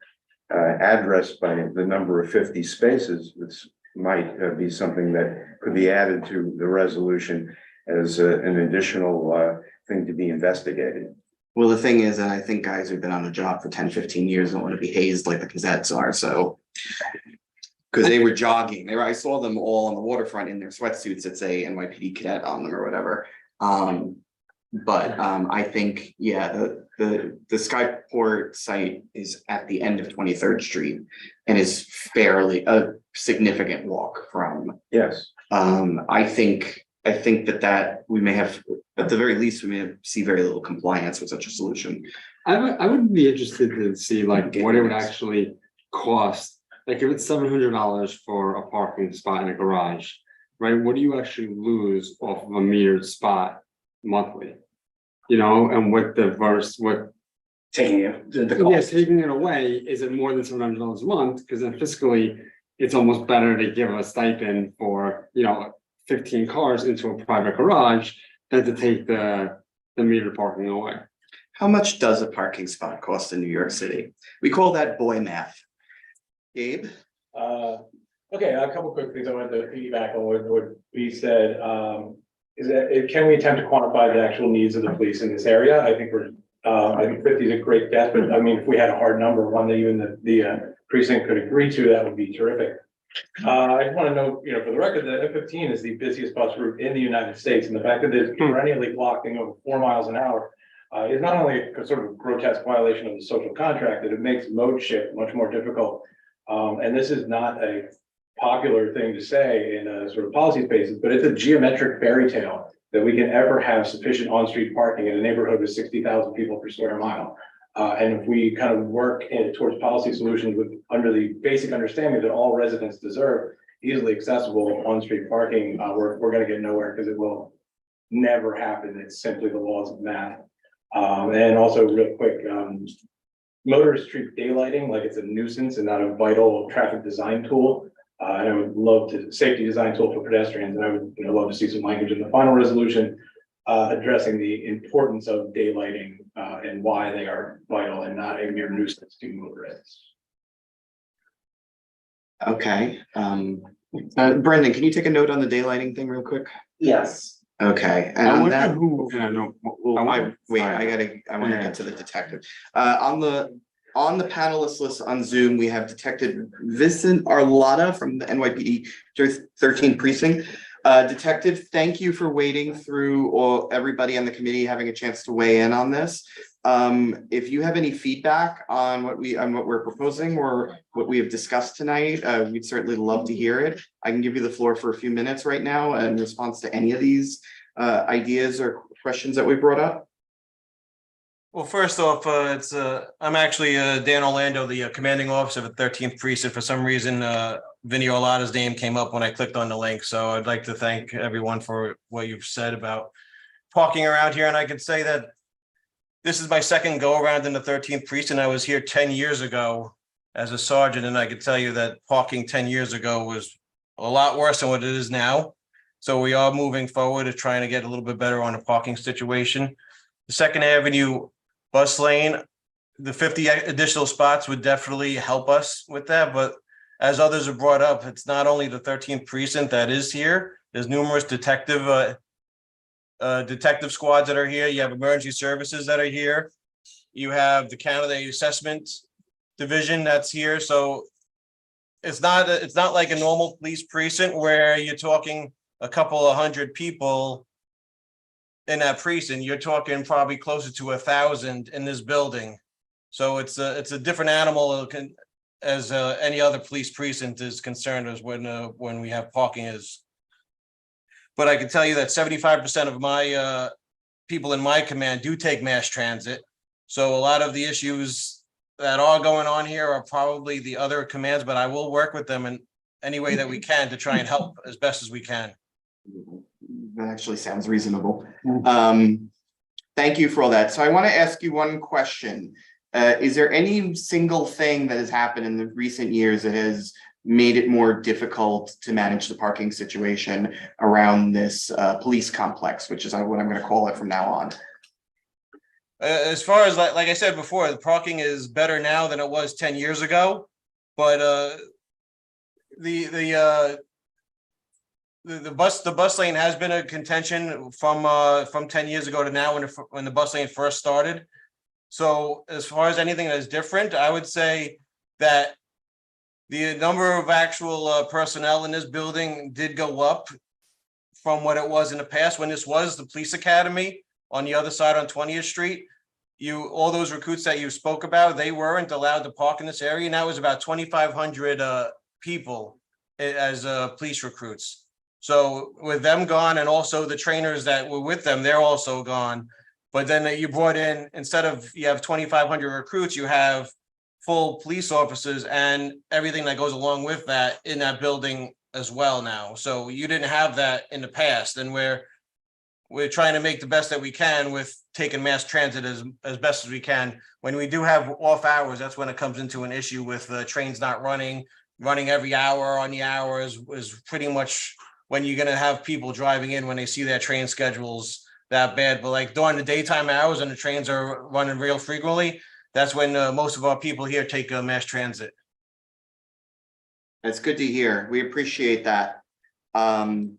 addressed by the number of 50 spaces, which might be something that could be added to the resolution as an additional thing to be investigated. Well, the thing is, and I think guys who've been on the job for 10, 15 years don't want to be hazed like the Gazettes are, so. Because they were jogging, I saw them all on the waterfront in their sweatsuits that say NYPD cadet on them or whatever. But I think, yeah, the Skyport site is at the end of 23rd Street and is fairly a significant walk from. Yes. I think that we may have, at the very least, we may see very little compliance with such a solution. I would be interested to see like what it would actually cost like if it's $700 for a parking spot in a garage, right? What do you actually lose off of a metered spot monthly? You know, and with the what Taking it, the yeah, cost. taking it away, is it more than $700 a month? Because then fiscally, it's almost better to give a stipend for, 15 cars into a private garage than to take the meter parking away. How much does a parking spot cost in New York City? We call that boy math. Gabe? Okay, a couple quick things I wanted to piggyback on what we said. Is that, can we attempt to quantify the actual needs of the police in this area? I think I think 50 is a great guess, but I mean, if we had a hard number, one that even the precinct could agree to, that would be terrific. I just want to know, for the record, that F-15 is the busiest bus route in the United States, and the fact that it's perennially blocking over 4 miles an hour is not only a sort of grotesque violation of the social contract, that it makes mode shift much more difficult. And this is not a popular thing to say in a sort of policy spaces, but it's a geometric fairy tale that we can ever have sufficient on-street parking in a neighborhood with 60,000 people per square mile. And if we kind of work towards policy solutions under the basic understanding that all residents deserve easily accessible on-street parking, we're going to get nowhere, because it will never happen. It's simply the laws of math. And also real quick, motorists treat daylighting like it's a nuisance and not a vital traffic design tool. And I would love to, safety design tool for pedestrians, and I would love to see some language in the final resolution addressing the importance of daylighting and why they are vital and not a mere nuisance to motorists. Okay, Brendan, can you take a note on the daylighting thing real quick? Yes. Okay, and I on wonder that. who, and I know, Well, I I wonder- wait, sorry. I want to Yeah. get to the detective. On the panelist list on Zoom, we have Detective Vincent Arlotta from the NYPD 13th precinct. Detective, thank you for waiting through everybody on the committee having a chance to weigh in on this. If you have any feedback on what we're proposing or what we have discussed tonight, we'd certainly love to hear it. I can give you the floor for a few minutes right now in response to any of these ideas or questions that we brought up. Well, first off, I'm actually Dan Orlando, the commanding officer of the 13th precinct. For some reason, Vinny Orlotta's name came up when I clicked on the link. So I'd like to thank everyone for what you've said about parking around here. And I could say that this is my second go around in the 13th precinct. I was here 10 years ago as a sergeant, and I could tell you that parking 10 years ago was a lot worse than what it is now. So we are moving forward to trying to get a little bit better on the parking situation. The Second Avenue bus lane, the 50 additional spots would definitely help us with that. But as others have brought up, it's not only the 13th precinct that is here. There's numerous detective squads that are here. You have emergency services that are here. You have the Canada Assessment Division that's here. So it's not like a normal police precinct where you're talking a couple of hundred people in that precinct. You're talking probably closer to 1,000 in this building. So it's a different animal as any other police precinct is concerned as when we have parking is. But I can tell you that 75% of my people in my command do take mass transit. So a lot of the issues that are going on here are probably the other commands, but I will work with them in any way that we can to try and help as best as we can. That actually sounds reasonable. Thank you for all that. So I want to ask you one question. Is there any single thing that has happened in the recent years that has made it more difficult to manage the parking situation around this police complex, which is what I'm going to call it from now on? As far as like I said before, the parking is better now than it was 10 years ago, but the bus lane has been a contention from 10 years ago to now when the bus lane first started. So as far as anything that is different, I would say that the number of actual personnel in this building did go up from what it was in the past when this was the police academy on the other side on 20th Street. All those recruits that you spoke about, they weren't allowed to park in this area. Now it was about 2,500 people as police recruits. So with them gone, and also the trainers that were with them, they're also gone. But then you brought in, instead of you have 2,500 recruits, you have full police officers and everything that goes along with that in that building as well now. So you didn't have that in the past, and we're trying to make the best that we can with taking mass transit as best as we can. When we do have off hours, that's when it comes into an issue with the trains not running every hour on the hour is pretty much when you're gonna have people driving in when they see their train schedules that bad. But like during the daytime hours and the trains are running real frequently, that's when most of our people here take mass transit. That's good to hear. We appreciate that. I'm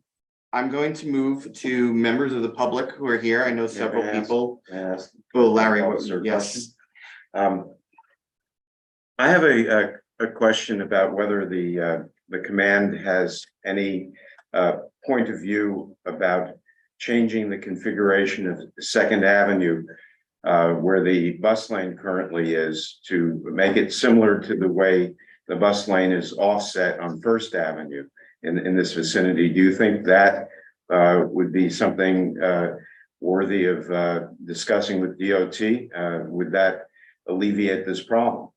going to move to members of the public who are here. I know several people. Yes. Oh, Larry, Officer yes. I have a question about whether the command has any point of view about changing the configuration of Second Avenue where the bus lane currently is, to make it similar to the way the bus lane is offset on First Avenue in this vicinity. Do you think that would be something worthy of discussing with DOT? Would that alleviate this problem?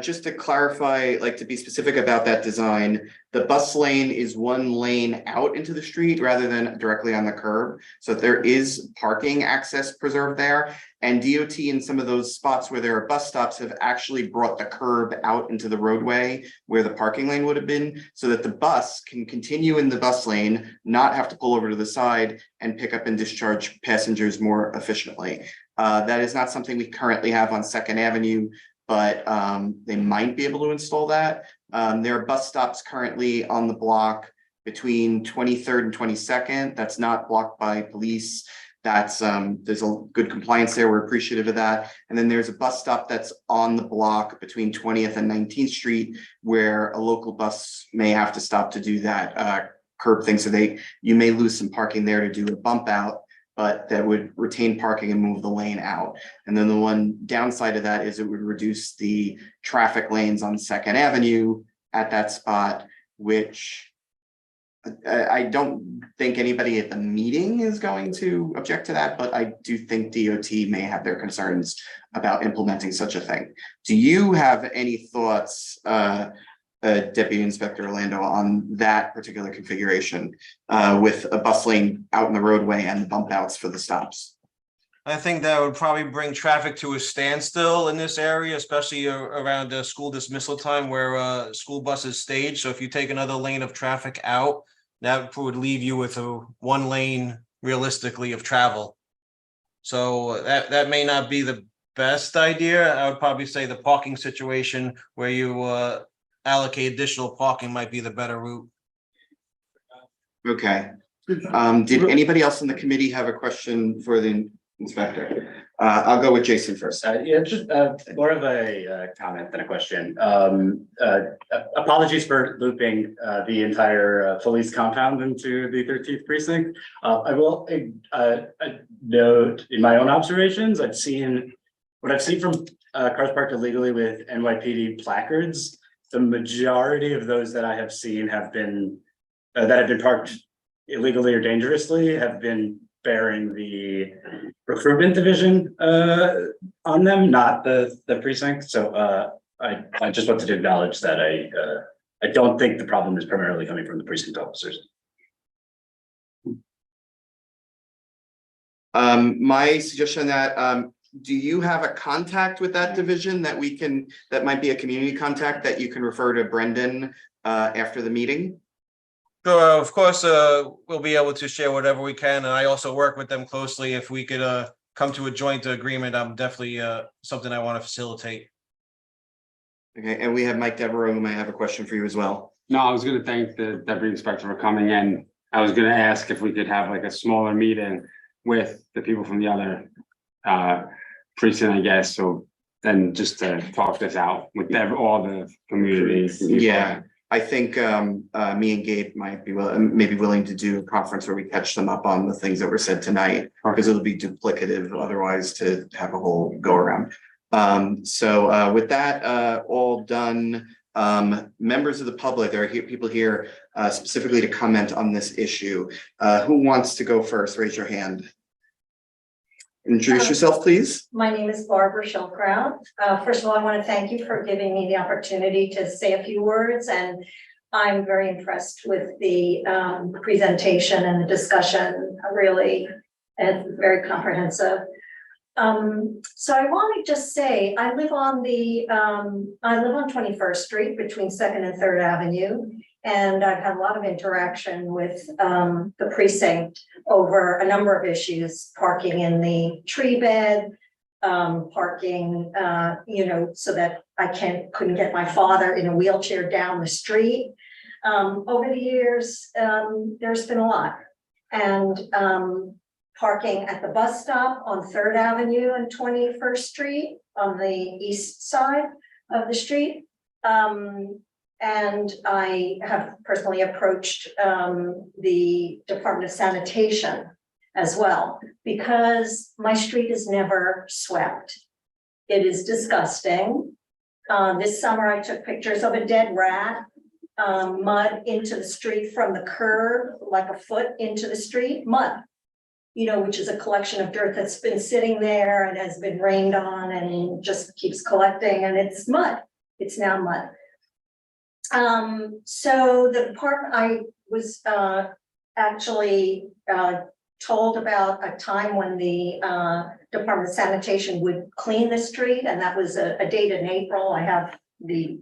Just to clarify, like to be specific about that design, the bus lane is one lane out into the street rather than directly on the curb. So there is parking access preserved there. And DOT in some of those spots where there are bus stops have actually brought the curb out into the roadway where the parking lane would have been, so that the bus can continue in the bus lane, not have to pull over to the side and pick up and discharge passengers more efficiently. That is not something we currently have on Second Avenue, but they might be able to install that. There are bus stops currently on the block between 23rd and 22nd. That's not blocked by police. That's there's a good compliance there. We're appreciative of that. And then there's a bus stop that's on the block between 20th and 19th Street where a local bus may have to stop to do that curb thing. So you may lose some parking there to do a bump out, but that would retain parking and move the lane out. And then the one downside of that is it would reduce the traffic lanes on Second Avenue at that spot, which I don't think anybody at the meeting is going to object to that, but I do think DOT may have their concerns about implementing such a thing. Do you have any thoughts, Deputy Inspector Orlando, on that particular configuration with a bus lane out in the roadway and the bump outs for the stops? I think that would probably bring traffic to a standstill in this area, especially around the school dismissal time where school buses stage. So if you take another lane of traffic out, that would leave you with a one lane realistically of travel. So that may not be the best idea. I would probably say the parking situation where you allocate additional parking might be the better route. Okay. Did anybody else in the committee have a question for the inspector? I'll go with Jason first. Yeah, just more of a comment than a question. Apologies for looping the entire police compound into the 13th precinct. I will note in my own observations, what I've seen from cars parked illegally with NYPD placards. The majority of those that I have seen have been parked illegally or dangerously have been bearing the recruitment division on them, not the precinct. So I just wanted to acknowledge that I don't think the problem is primarily coming from the precinct officers. My suggestion that do you have a contact with that division that might be a community contact that you can refer to Brendan after the meeting? So of course, we'll be able to share whatever we can, and I also work with them closely. If we could come to a joint agreement, I'm definitely something I want to facilitate. Okay, and we have Mike Devereaux, who might have a question for you as well. No, I was gonna thank the deputy inspector for coming in. I was gonna ask if we could have like a smaller meeting with the people from the other precinct, I guess, so then just to talk this out with all the communities. Yeah, I think me and Gabe might be maybe willing to do a conference where we catch them up on the things that were said tonight, because it'll be duplicative otherwise to have a whole go around. So with that all done, members of the public, there are people here specifically to comment on this issue. Who wants to go first? Raise your hand. Introduce yourself, please. My name is Barbara Schildkraut. First of all, I want to thank you for giving me the opportunity to say a few words, and I'm very impressed with the presentation and the discussion, really, and very comprehensive. So I want to just say, I live on 21st Street between 2nd and 3rd Avenue. And I've had a lot of interaction with the precinct over a number of issues, parking in the tree bed, parking, so that I couldn't get my father in a wheelchair down the street. Over the years, there's been a lot. And parking at the bus stop on 3rd Avenue and 21st Street on the east side of the street. And I have personally approached the Department of Sanitation as well, because my street is never swept. It is disgusting. This summer I took pictures of a dead rat, mud into the street from the curb, like a foot into the street, mud, which is a collection of dirt that's been sitting there and has been rained on and just keeps collecting, and it's mud. It's now mud. So the department, I was actually told about a time when the Department of Sanitation would clean the street, and that was a date in April. I have the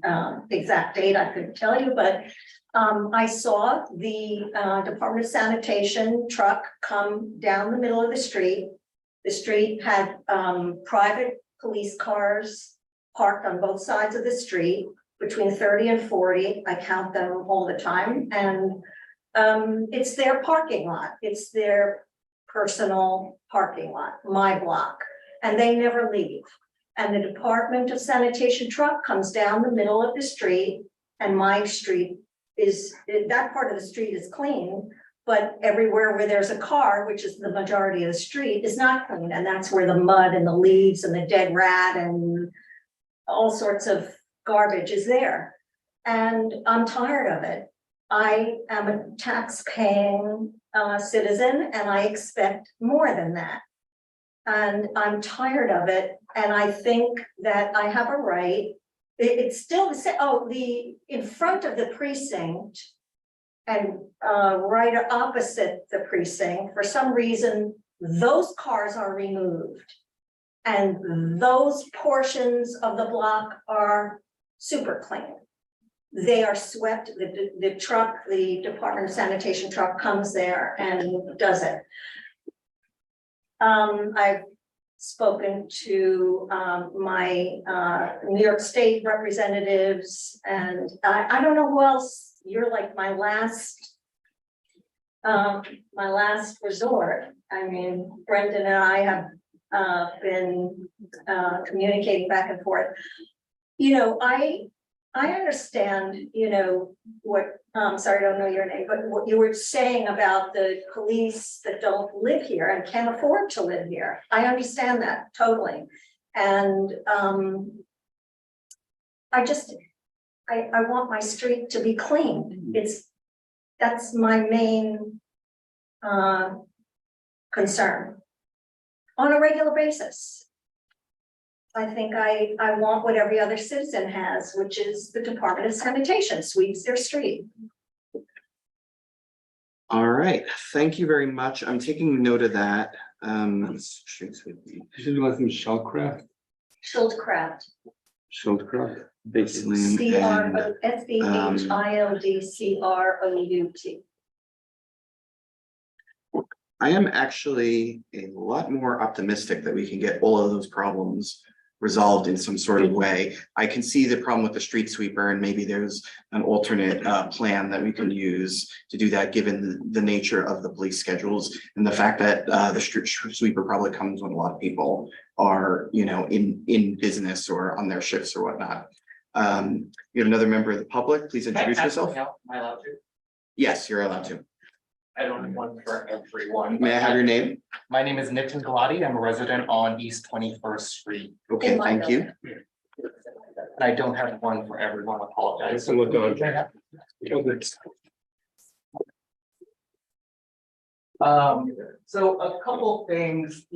exact date, I couldn't tell you, but I saw the Department of Sanitation truck come down the middle of the street. The street had private police cars parked on both sides of the street, between 30 and 40, I count them all the time, and it's their parking lot. It's their personal parking lot, my block, and they never leave. And the Department of Sanitation truck comes down the middle of the street, and my street that part of the street is clean, but everywhere where there's a car, which is the majority of the street, is not clean, and that's where the mud and the leaves and the dead rat and all sorts of garbage is there, and I'm tired of it. I am a tax-paying citizen, and I expect more than that. And I'm tired of it, and I think that I have a right. It's still the same. Oh, in front of the precinct and right opposite the precinct, for some reason, those cars are removed, and those portions of the block are super clean. They are swept. The truck, the Department of Sanitation truck comes there and does it. I've spoken to my New York State representatives, and I don't know who else. You're like my last resort. I mean, Brendan and I have been communicating back and forth. I understand, what, sorry, I don't know your name, but what you were saying about the police that don't live here and can't afford to live here. I understand that totally. And I want my street to be clean. That's my main concern on a regular basis. I think I want what every other citizen has, which is the Department of Sanitation sweeps their street. All right, thank you very much. I'm taking note of that. Should be like some Shellcraft. Schildkraut, Shieldcraft. SBHILDCROUT. I am actually a lot more optimistic that we can get all of those problems resolved in some sort of way. I can see the problem with the street sweeper, and maybe there's an alternate plan that we can use to do that, given the nature of the police schedules and the fact that the street sweeper probably comes when a lot of people are, in business or on their shifts or whatnot. You have another member of the public, please introduce yourself. Am I allowed to? Yes, you're allowed to. I don't have one for everyone. May I have your name? My name is Nitin Gulati. I'm a resident on East 21st Street. Okay, thank you. And I don't have one for everyone. Apologize. So a couple things,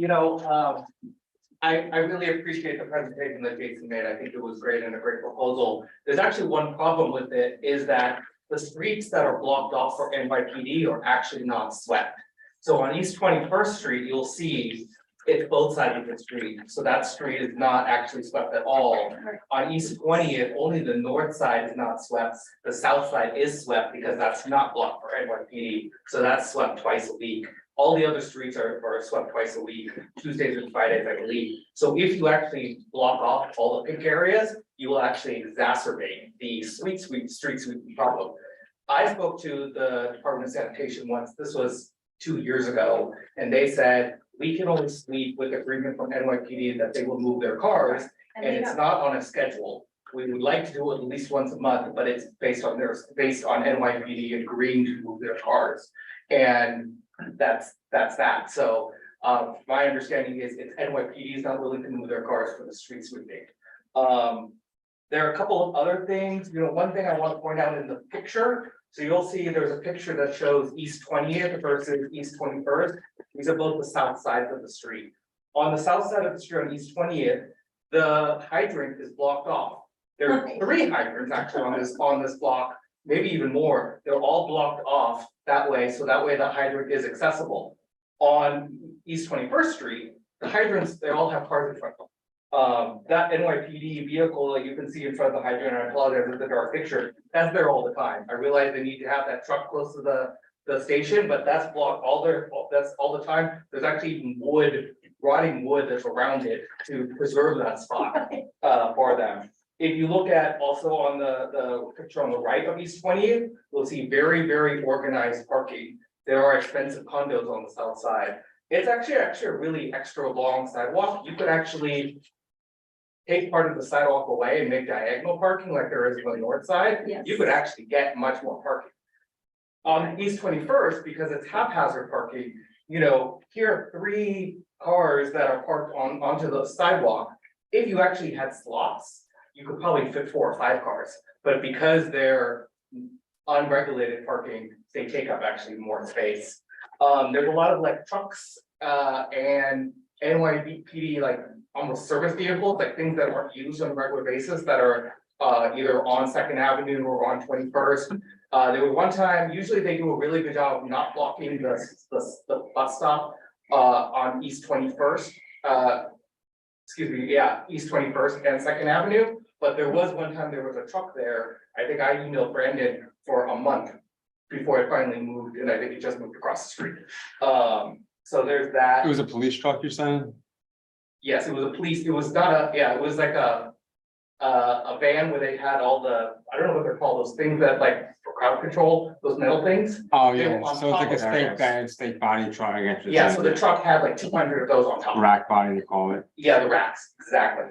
I really appreciate the presentation that Jason made. I think it was great and a great proposal. There's actually one problem with it, is that the streets that are blocked off for NYPD are actually not swept. So on East 21st Street, you'll see it's both sides of the street. So that street is not actually swept at all. On East 20th, only the north side is not swept. The south side is swept because that's not blocked for NYPD. So that's swept twice a week. All the other streets are swept twice a week, Tuesdays and Fridays, I believe. So if you actually block off all the pink areas, you will actually exacerbate the street sweeping problem. I spoke to the Department of Sanitation once, this was 2 years ago, and they said, we can only sweep with agreement from NYPD that they will move their cars, and it's not on a schedule. We would like to do it at least once a month, but it's based on NYPD agreeing to move their cars. And that's that. So my understanding is it's NYPD is not willing to move their cars for the street sweeping. There are a couple of other things, one thing I want to point out in the picture. So you'll see there's a picture that shows East 20th versus East 21st. These are both the south sides of the street. On the south side of the street on East 20th, the hydrant is blocked off. There are 3 hydrants actually on this block, maybe even more. They're all blocked off that way, so that way the hydrant is accessible. On East 21st Street, the hydrants, they all have cars in front of them. That NYPD vehicle that you can see in front of the hydrant, I apologize for the dark picture, that's there all the time. I realize they need to have that truck close to the station, but that's blocked that's all the time. There's actually even rotting wood that's around it to preserve that spot for them. If you look at also on the picture on the right of East 20th, you'll see very, very organized parking. There are expensive condos on the south side. It's actually a really extra long sidewalk. You could actually take part of the sidewalk away and make diagonal parking like there is on the north side. Yes. You could actually get much more parking. On East 21st, because it's haphazard parking, here are 3 cars that are parked onto the sidewalk. If you actually had slots, you could probably fit 4 or 5 cars, but because they're unregulated parking, they take up actually more space. There's a lot of like trucks and NYPD like almost service vehicles, like things that aren't used on a regular basis that are either on 2nd Avenue or on 21st. There was one time, usually they do a really good job of not blocking the bus stop on East 21st. East 21st and 2nd Avenue. But there was one time there was a truck there. I think I emailed Brandon for a month before it finally moved, and I think it just moved across the street. So there's that. It was a police truck, you're saying? Yes, it was a police, it was not it was like a van where they had all the, I don't know what they're called, those things that like for crowd control, those metal things. Oh, They yeah, were on so it's like top a of state body truck, I guess. Yeah, so the truck had like 200 of those on top. Rack body, they call it. Yeah, the racks, exactly.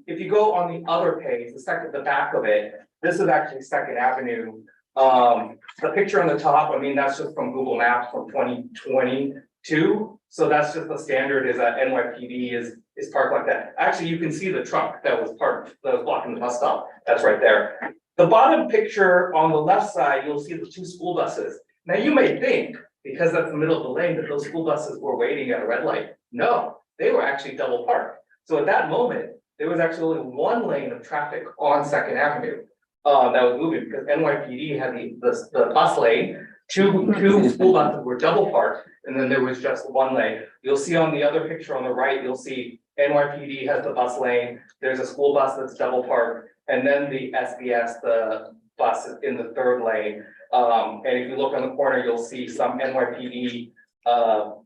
If you go on the other page, the back of it, this is actually 2nd Avenue. The picture on the top, I mean, that's just from Google Maps from 2022. So that's just the standard is that NYPD is parked like that. Actually, you can see the truck that was blocking the bus stop. That's right there. The bottom picture on the left side, you'll see the 2 school buses. Now you may think, because that's the middle of the lane, that those school buses were waiting at a red light. No, they were actually double parked. So at that moment, there was actually only 1 lane of traffic on 2nd Avenue that was moving because NYPD had the bus lane. Two school buses were double parked, and then there was just 1 lane. You'll see on the other picture on the right, you'll see NYPD has the bus lane. There's a school bus that's double parked, and then the SBS, the bus is in the 3rd lane. And if you look on the corner, you'll see some NYPD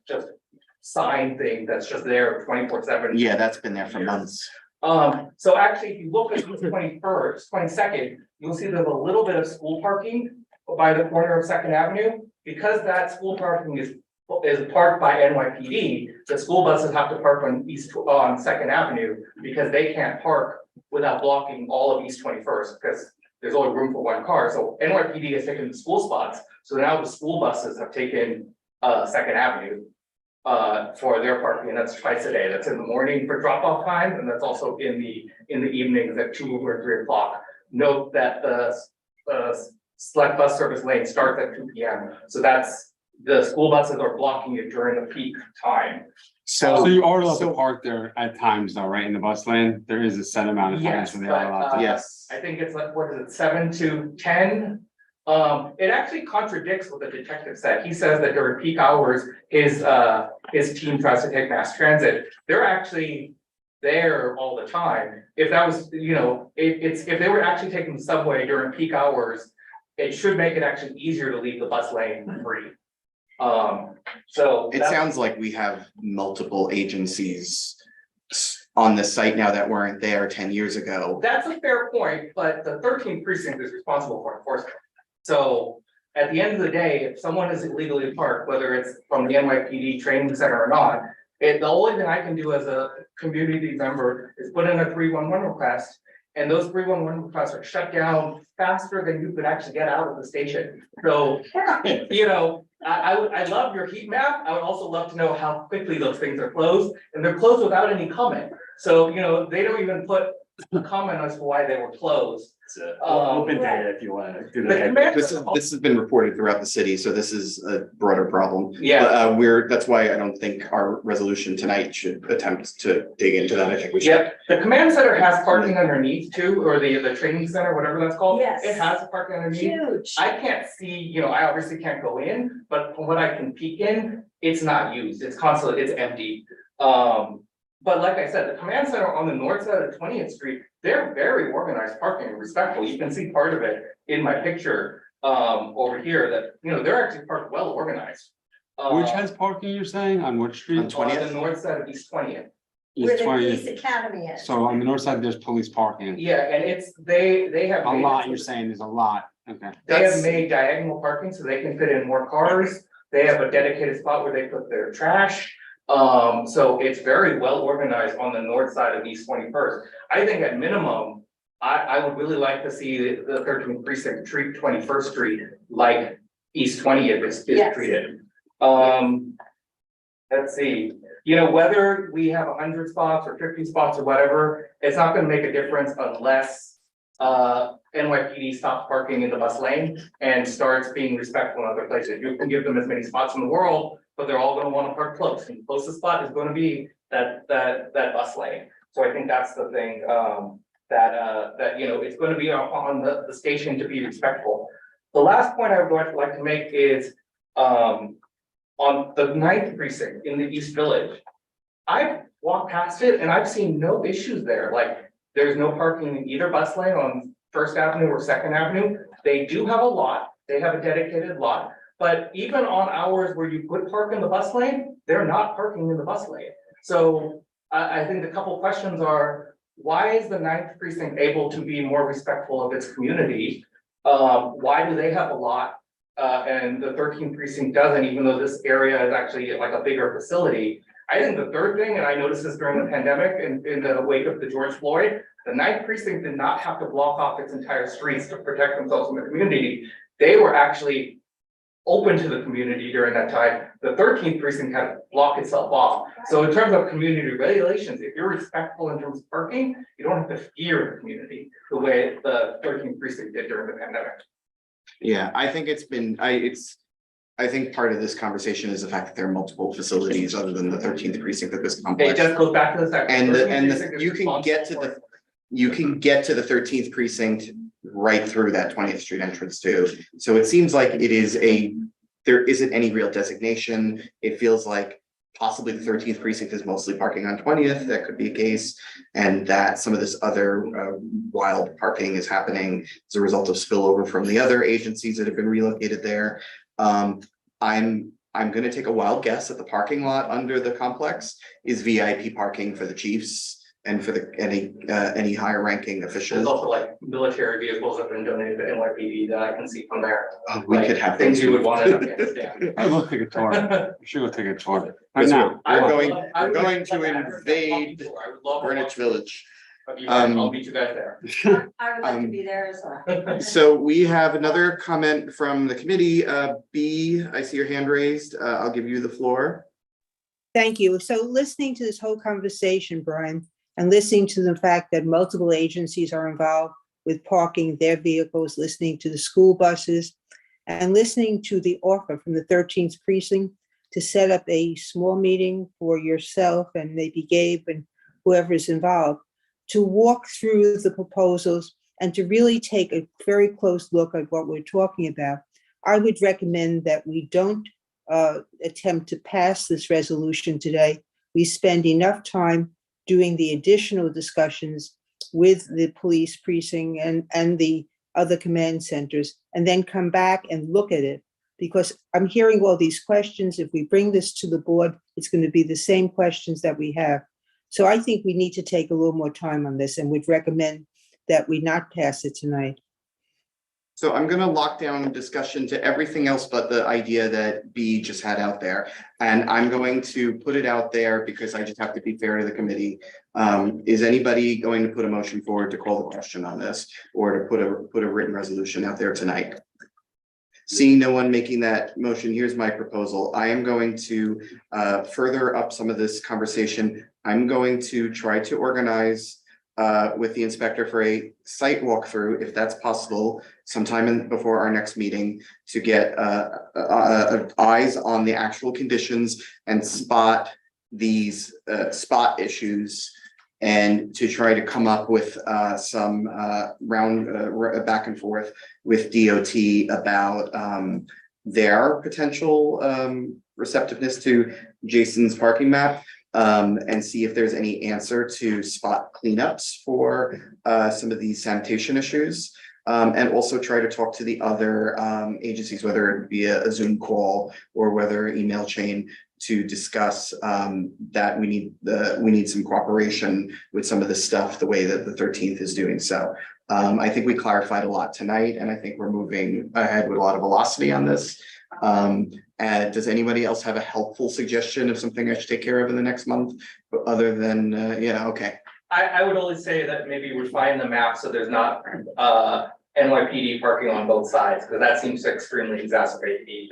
just sign thing that's just there 24/7. Yeah, that's been there for months. So actually, if you look at the 22nd, you'll see there's a little bit of school parking by the corner of 2nd Avenue. Because that school parking is parked by NYPD, the school buses have to park on 2nd Avenue because they can't park without blocking all of East 21st because there's only room for 1 car. So NYPD has taken the school spots. So now the school buses have taken 2nd Avenue for their parking, and that's twice a day. That's in the morning for drop-off time, and that's also in the evenings at 2 or 3 o'clock. Note that the select bus service lane starts at 2 p.m. So that's the school buses are blocking it during the peak time. So you are allowed to So- park there at times though, right, in the bus lane? There is a set amount of times Yes, where they but, are allowed to. Yes. I think it's like, what is it, 7 to 10? It actually contradicts what the detective said. He says that during peak hours, his team tries to take mass transit. They're actually there all the time. If that was, if they were actually taking the subway during peak hours, it should make it actually easier to leave the bus lane free. So. It sounds like we have multiple agencies on the site now that weren't there 10 years ago. That's a fair point, but the 13th precinct is responsible for enforcement. So at the end of the day, if someone is illegally parked, whether it's from the NYPD training center or not, the only thing I can do as a community member is put in a 311 request. And those 311 requests are shut down faster than you could actually get out of the station. So, I love your heat map. I would also love to know how quickly those things are closed, and they're closed without any comment. So, they don't even put a comment as to why they were closed. It's open data if you want to do The that. command- This has been reported throughout the city, so this is a broader problem. Yeah. But, that's why I don't think our resolution tonight should attempt to dig into that. I think we should. Yep, the command center has parking underneath too, or the training center, whatever that's called. Yes. It has a parking underneath. Huge. I can't see, I obviously can't go in, but from what I can peek in, it's not used. It's constantly, it's empty. But like I said, the command center on the north side of 20th Street, they're very organized parking and respectful. You can see part of it in my picture over here that, they're actually parked well organized. Which has parking, you're saying, on which street? On 20th? On the north side of East 20th. Where East the police 20th. academy is. So on the north side, there's police parking. Yeah, and they have. A made lot, it- you're saying there's a lot, okay. They have made diagonal parking so they can fit in more cars. They have a dedicated spot where they put their trash. So it's very well organized on the north side of East 21st. I think at minimum, I would really like to see the 13th precinct treat 21st Street like East 20th is Yes. treated. Let's see, whether we have 100 spots or 50 spots or whatever, it's not gonna make a difference unless NYPD stops parking in the bus lane and starts being respectful in other places. You can give them as many spots in the world, but they're all gonna wanna park close, and the closest spot is gonna be that bus lane. So I think that's the thing, that it's gonna be on the station to be respectful. The last point I would like to make is, on the 9th precinct in the East Village. I've walked past it and I've seen no issues there, like, there's no parking in either bus lane on First Avenue or Second Avenue. They do have a lot, they have a dedicated lot, but even on hours where you could park in the bus lane, they're not parking in the bus lane. So I think the couple questions are, why is the 9th precinct able to be more respectful of its community? Why do they have a lot? And the 13th precinct doesn't, even though this area is actually like a bigger facility. I think the third thing, and I noticed this during the pandemic and in the wake of the George Floyd, the 9th precinct did not have to block off its entire streets to protect themselves from the community. They were actually open to the community during that time. The 13th precinct had to block itself off. So in terms of community regulations, if you're respectful in terms of parking, you don't have to fear the community the way the 13th precinct did during the pandemic. Yeah, I think I think part of this conversation is the fact that there are multiple facilities other than the 13th precinct of this It complex. just goes back to the fact. And the, 13th precinct is you can get to responsible the, you can get to the 13th precinct right through that 20th Street entrance too. So it seems like there isn't any real designation. It feels like possibly the 13th precinct is mostly parking on 20th. That could be a case. And that some of this other wild parking is happening as a result of spillover from the other agencies that have been relocated there. I'm gonna take a wild guess at the parking lot under the complex is VIP parking for the chiefs and for any higher ranking There's officials. also like military vehicles that have been donated to NYPD that I can see from there. We Like, could have things those you would too. want in Afghanistan. I will take a tour. We should go take a tour. Right Because now. I we're would going, love- I we're would going love to that. I would invade love to Greenwich walk Village. of you guys. I'll meet you guys there. I would like to be there as well. So we have another comment from the committee. B, I see your hand raised. I'll give you the floor. Thank you. So listening to this whole conversation, Brian, and listening to the fact that multiple agencies are involved with parking their vehicles, listening to the school buses, and listening to the offer from the 13th precinct to set up a small meeting for yourself and maybe Gabe and whoever is involved to walk through the proposals and to really take a very close look at what we're talking about. I would recommend that we don't attempt to pass this resolution today. We spend enough time doing the additional discussions with the police precinct and the other command centers, and then come back and look at it. Because I'm hearing all these questions. If we bring this to the board, it's going to be the same questions that we have. So I think we need to take a little more time on this and would recommend that we not pass it tonight. So I'm gonna lock down discussion to everything else but the idea that B just had out there. And I'm going to put it out there because I just have to be fair to the committee. Is anybody going to put a motion forward to call the question on this or to put a written resolution out there tonight? Seeing no one making that motion, here's my proposal. I am going to further up some of this conversation. I'm going to try to organize with the inspector for a site walkthrough, if that's possible, sometime before our next meeting, to get eyes on the actual conditions and spot these spot issues, and to try to come up with some back and forth with DOT about their potential receptiveness to Jason's parking map. And see if there's any answer to spot cleanups for some of these sanitation issues. And also try to talk to the other agencies, whether it be a Zoom call or whether email chain, to discuss that we need some cooperation with some of the stuff, the way that the 13th is doing so. I think we clarified a lot tonight, and I think we're moving ahead with a lot of velocity on this. And does anybody else have a helpful suggestion of something I should take care of in the next month? But other than, yeah, okay. I would only say that maybe refine the map so there's not NYPD parking on both sides, because that seems to extremely exacerbate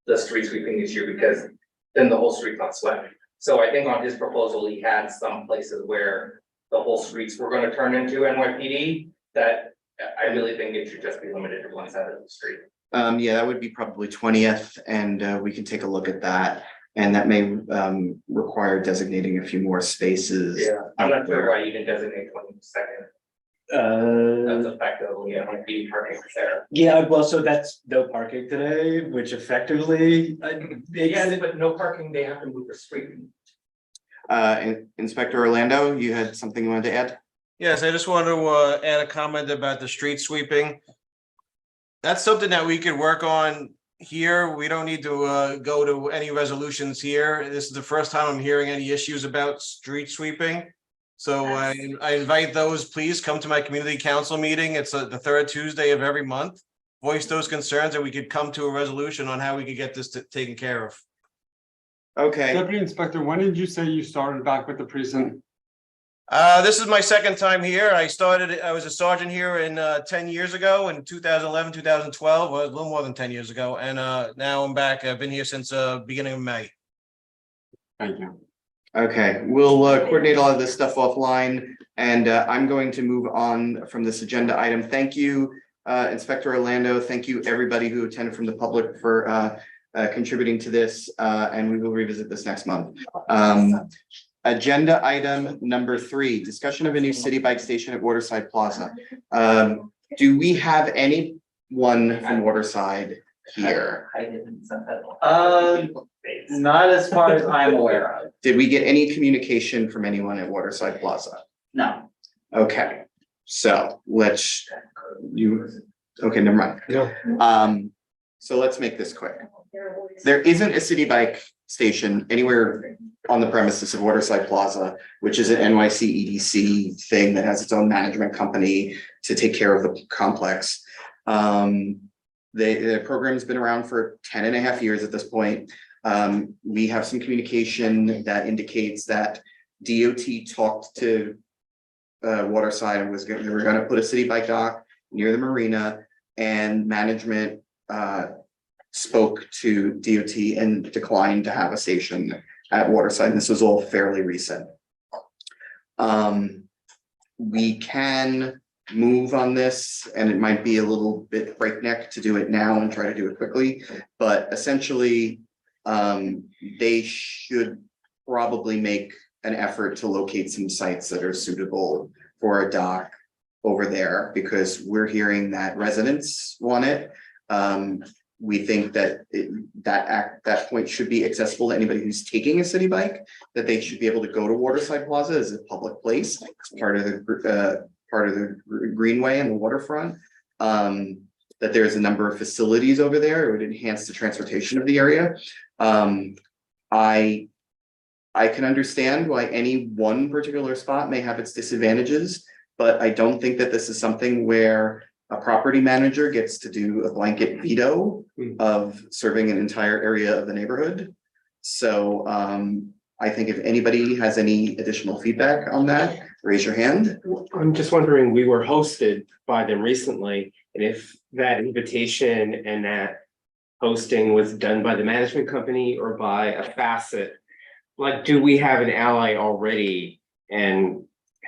the street sweeping issue, because then the whole street's not swept. So I think on his proposal, he had some places where the whole streets were gonna turn into NYPD, that I really think it should just be limited to one side of the street. Yeah, that would be probably 20th, and we can take a look at that. And that may require designating a few more spaces. Yeah, I'm not sure why you didn't designate 22nd. That's effectively NYPD parking there. Yeah, well, so that's no parking today, which effectively. Yes, but no parking, they have to move the street. Inspector Orlando, you had something you wanted to add? Yes, I just wanted to add a comment about the street sweeping. That's something that we could work on here. We don't need to go to any resolutions here. This is the first time I'm hearing any issues about street sweeping. So I invite those, please come to my community council meeting. It's the third Tuesday of every month. Voice those concerns, and we could come to a resolution on how we could get this taken care of. Okay. Deputy Inspector, when did you say you started back with the precinct? This is my second time here. I was a sergeant here in 10 years ago in 2011, 2012, well, a little more than 10 years ago. And now I'm back. I've been here since beginning of May. Thank you. Okay, we'll coordinate all of this stuff offline, and I'm going to move on from this agenda item. Thank you, Inspector Orlando. Thank you, everybody who attended from the public for contributing to this, and we will revisit this next month. Agenda item number 3, discussion of a new city bike station at Waterside Plaza. Do we have anyone from Waterside here? Not as far as I'm aware of. Did we get any communication from anyone at Waterside Plaza? No. Okay, so okay, never mind. So let's make this quick. There isn't a city bike station anywhere on the premises of Waterside Plaza, which is an NYC EDC thing that has its own management company to take care of the complex. The program's been around for 10.5 years at this point. We have some communication that indicates that DOT talked to Waterside and they were gonna put a city bike dock near the marina, and management spoke to DOT and declined to have a station at Waterside. And this was all fairly recent. We can move on this, and it might be a little bit breakneck to do it now and try to do it quickly, but essentially, they should probably make an effort to locate some sites that are suitable for a dock over there, because we're hearing that residents want it. We think that that point should be accessible to anybody who's taking a city bike, that they should be able to go to Waterside Plaza as a public place, it's part of the greenway and the waterfront. That there's a number of facilities over there, it would enhance the transportation of the area. I can understand why any one particular spot may have its disadvantages, but I don't think that this is something where a property manager gets to do a blanket veto of serving an entire area of the neighborhood. So I think if anybody has any additional feedback on that, raise your hand. I'm just wondering, we were hosted by them recently, and if that invitation and that hosting was done by the management company or by a facet, like, do we have an ally already, and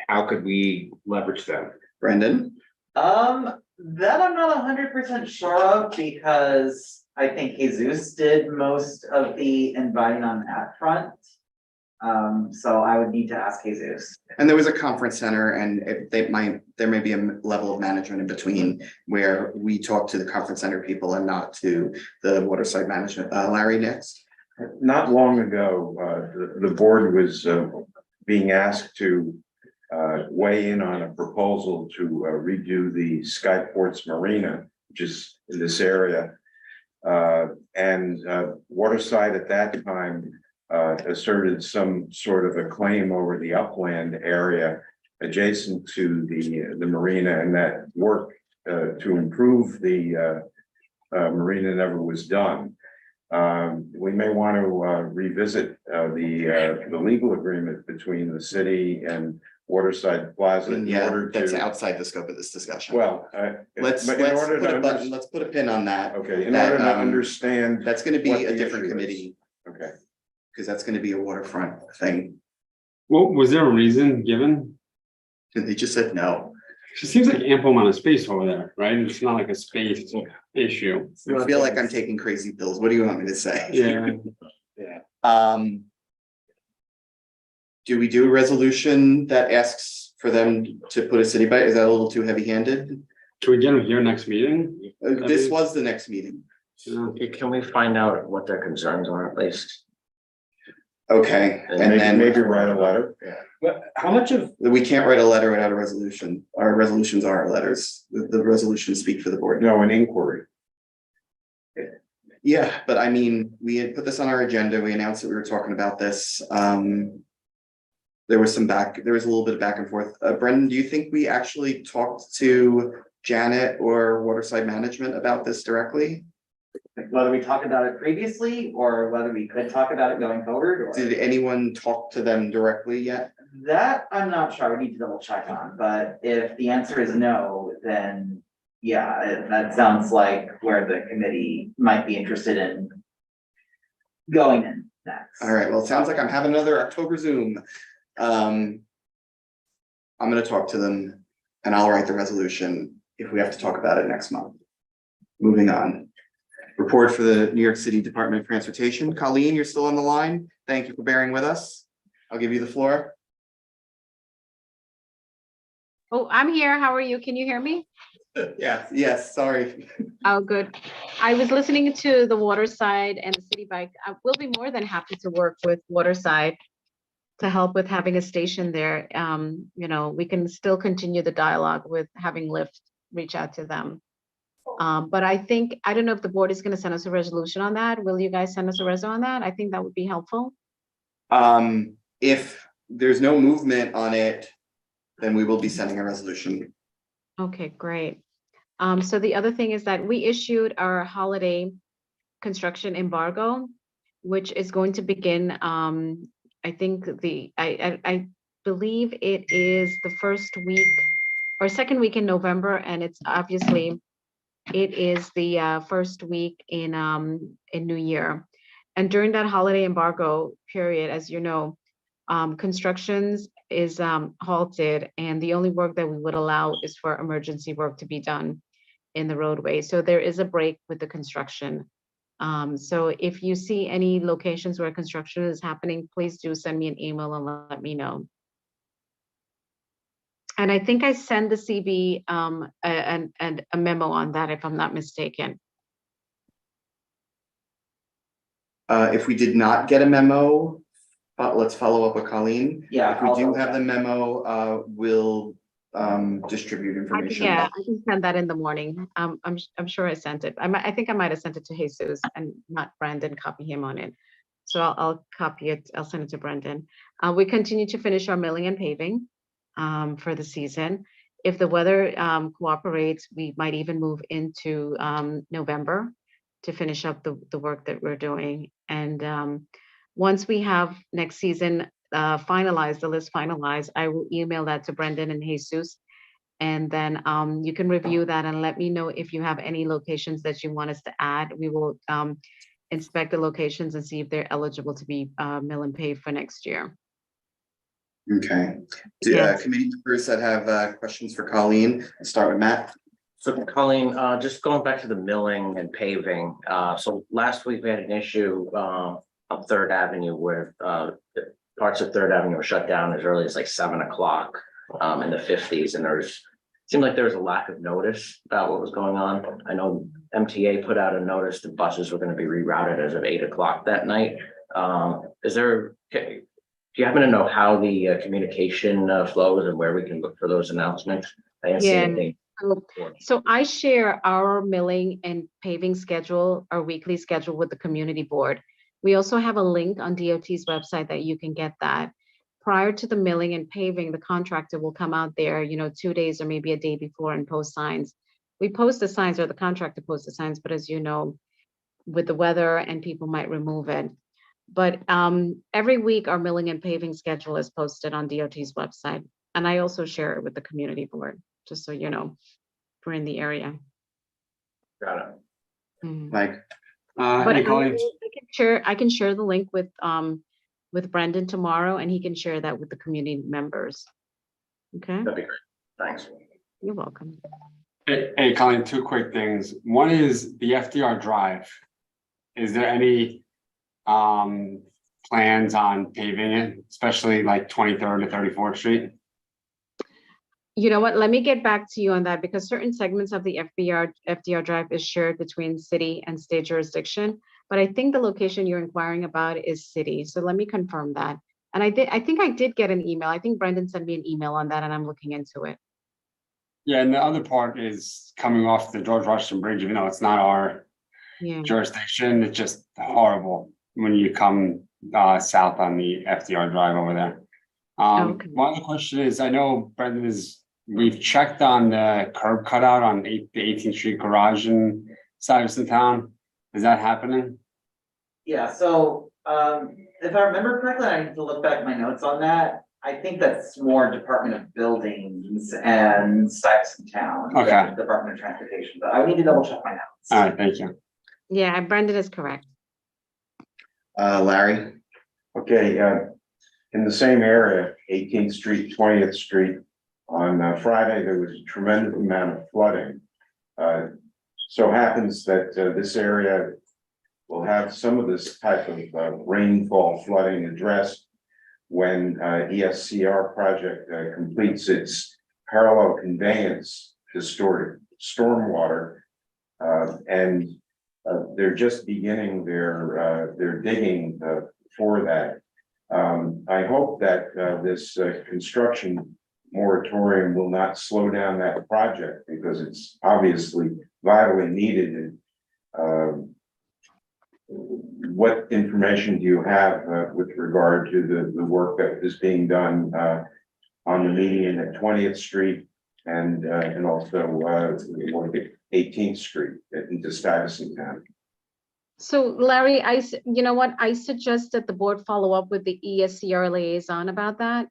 how could we leverage them? Brendan? That I'm not 100% sure of, because I think Jesus did most of the inviting on that front. So I would need to ask Jesus. And there was a conference center, and there may be a level of management in between where we talk to the conference center people and not to the Waterside management. Larry, next. Not long ago, the board was being asked to weigh in on a proposal to redo the Skyports Marina, which is in this area. And Waterside at that time asserted some sort of a claim over the upland area adjacent to the marina, and that work to improve the marina never was done. We may want to revisit the legal agreement between the city and Waterside Plaza in Yeah, order that's to, outside the scope of this discussion. well, Let's but in order put to a button, let's put a pin on that. okay, in that, order to um, understand, That's gonna be what a the different issue is. committee, okay. because that's gonna be a waterfront thing. Well, was there a reason given? And they just said no. It seems like ample amount of space over there, right? It's not like a space issue. I feel like I'm taking crazy pills. What do you want me to say? Yeah. Do we do a resolution that asks for them to put a city bike? Is that a little too heavy-handed? Can we get them here next meeting? This was the next meeting. Can we find out what their concerns are at least? Okay, and then Maybe write a letter. But how much of, we can't write a letter without a resolution. Our resolutions are our letters. The resolutions speak for the board. No, an inquiry. Yeah, but I mean, we had put this on our agenda. We announced that we were talking about this. There was a little bit of back and forth. Brendan, do you think we actually talked to Janet or Waterside Management about this directly? Whether we talked about it previously or whether we could talk about it going forward, or Did anyone talk to them directly yet? that, I'm not sure. I need to double check on, but if the answer is no, then yeah, that sounds like where the committee might be interested in going in next. All right, well, it sounds like I'm having another October Zoom. I'm gonna talk to them and I'll write the resolution if we have to talk about it next month. Moving on. Report for the New York City Department of Transportation. Colleen, you're still on the line. Thank you for bearing with us. I'll give you the floor. Oh, I'm here. How are you? Can you hear me? Yes, sorry. Oh, good. I was listening to the Waterside and the City Bike. I will be more than happy to work with Waterside to help with having a station there. We can still continue the dialogue with having Lyft reach out to them. But I don't know if the board is going to send us a resolution on that. Will you guys send us a resolution on that? I think that would be helpful. If there's no movement on it, then we will be sending a resolution. Okay, great. So the other thing is that we issued our holiday construction embargo, which is going to begin, I think I believe it is the first week or second week in November, and it's obviously it is the first week in New Year. And during that holiday embargo period, as you know, constructions is halted, and the only work that we would allow is for emergency work to be done in the roadway. So there is a break with the construction. So if you see any locations where construction is happening, please do send me an email and let me know. And I think I sent the CB a memo on that, if I'm not mistaken. If we did not get a memo, let's follow up with Colleen. Yeah. If we I'll do double have the check. memo, we'll distribute information. Yeah, I can send that in the morning. I'm sure I sent it. I think I might have sent it to Jesus and not Brandon, copy him on it. So I'll copy it. I'll send it to Brendan. We continue to finish our milling and paving for the season. If the weather cooperates, we might even move into November to finish up the work that we're doing. And once we have next season finalized, the list finalized, I will email that to Brendan and Jesus. And then you can review that and let me know if you have any locations that you want us to add. We will inspect the locations and see if they're eligible to be mill and pave for next year. Okay. Yes. Committee members that have questions for Colleen, let's start with Matt. So Colleen, just going back to the milling and paving, so last week we had an issue on Third Avenue where parts of Third Avenue were shut down as early as like 7 o'clock in the 50s, and seemed like there was a lack of notice about what was going on. I know MTA put out a notice that buses were going to be rerouted as of 8 o'clock that night. Do you happen to know how the communication flows and where we can look for those announcements? I didn't see Yeah. anything. So I share our milling and paving schedule, our weekly schedule with the community board. We also have a link on DOT's website that you can get that. Prior to the milling and paving, the contractor will come out there, 2 days or maybe a day before and post signs. We post the signs, or the contractor posts the signs, but as you know, with the weather and people might remove it. But every week our milling and paving schedule is posted on DOT's website. And I also share it with the community board, just so you know, if we're in the area. Got it. Mhm. Mike. But Hey, Colleen. I can share the link with Brendan tomorrow, and he can share that with the community members. Okay, That'd be great. Thanks. you're welcome. Hey, Colleen, two quick things. One is the FDR Drive. Is there any plans on paving it, especially like 23rd to 34th Street? You know what? Let me get back to you on that, because certain segments of the FDR Drive is shared between city and state jurisdiction. But I think the location you're inquiring about is city. So let me confirm that. And I think I did get an email. I think Brendan sent me an email on that, and I'm looking into it. Yeah, and the other part is coming off the George Washington Bridge, even though it's not our Yeah. jurisdiction, it's just horrible when you come south on the FDR Drive over there. Okay. One other question is, I know Brendan we've checked on the curb cutout on the 18th Street garage in Stuyvesant Town. Is that happening? Yeah, so if I remember correctly, I need to look back at my notes on that. I think that's more Department of Buildings and Stuyvesant Town. than Okay. Department of Transportation, but I would need to double check my notes. All right, thank you. Yeah, Brendan is correct. Larry. Okay, in the same area, 18th Street, 20th Street, on Friday, there was a tremendous amount of flooding. So happens that this area will have some of this type of rainfall flooding addressed when ESCR project completes its parallel conveyance to store stormwater. And they're just beginning their digging for that. I hope that this construction moratorium will not slow down that project, because it's obviously vitally needed. And what information do you have with regard to the work that is being done on the median at 20th Street and also 18th Street into Stuyvesant Town? So Larry, you know what? I suggest that the board follow up with the ESCR liaison about that.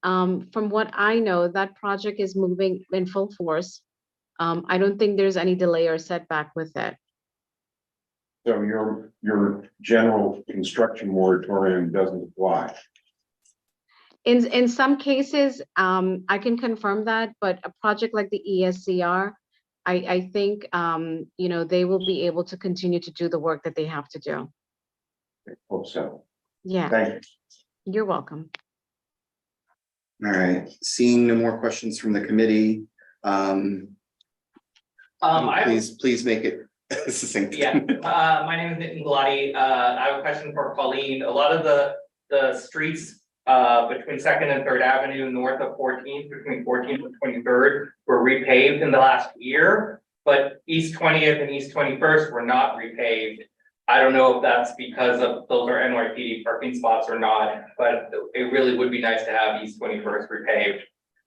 From what I know, that project is moving in full force. I don't think there's any delay or setback with it. So your general construction moratorium doesn't apply? In some cases, I can confirm that, but a project like the ESCR, I think, you know, they will be able to continue to do the work that they have to do. Hope so. Yeah, Thank you. you're welcome. All right, seeing no more questions from the committee. Please make it succinct. Yeah, my name is Nitin Gulati. I have a question for Colleen. A lot of the streets between Second and Third Avenue, north of 14th, between 14th and 23rd, were repaved in the last year, but East 20th and East 21st were not repaved. I don't know if that's because of those are NYPD parking spots or not, but it really would be nice to have East 21st repaved,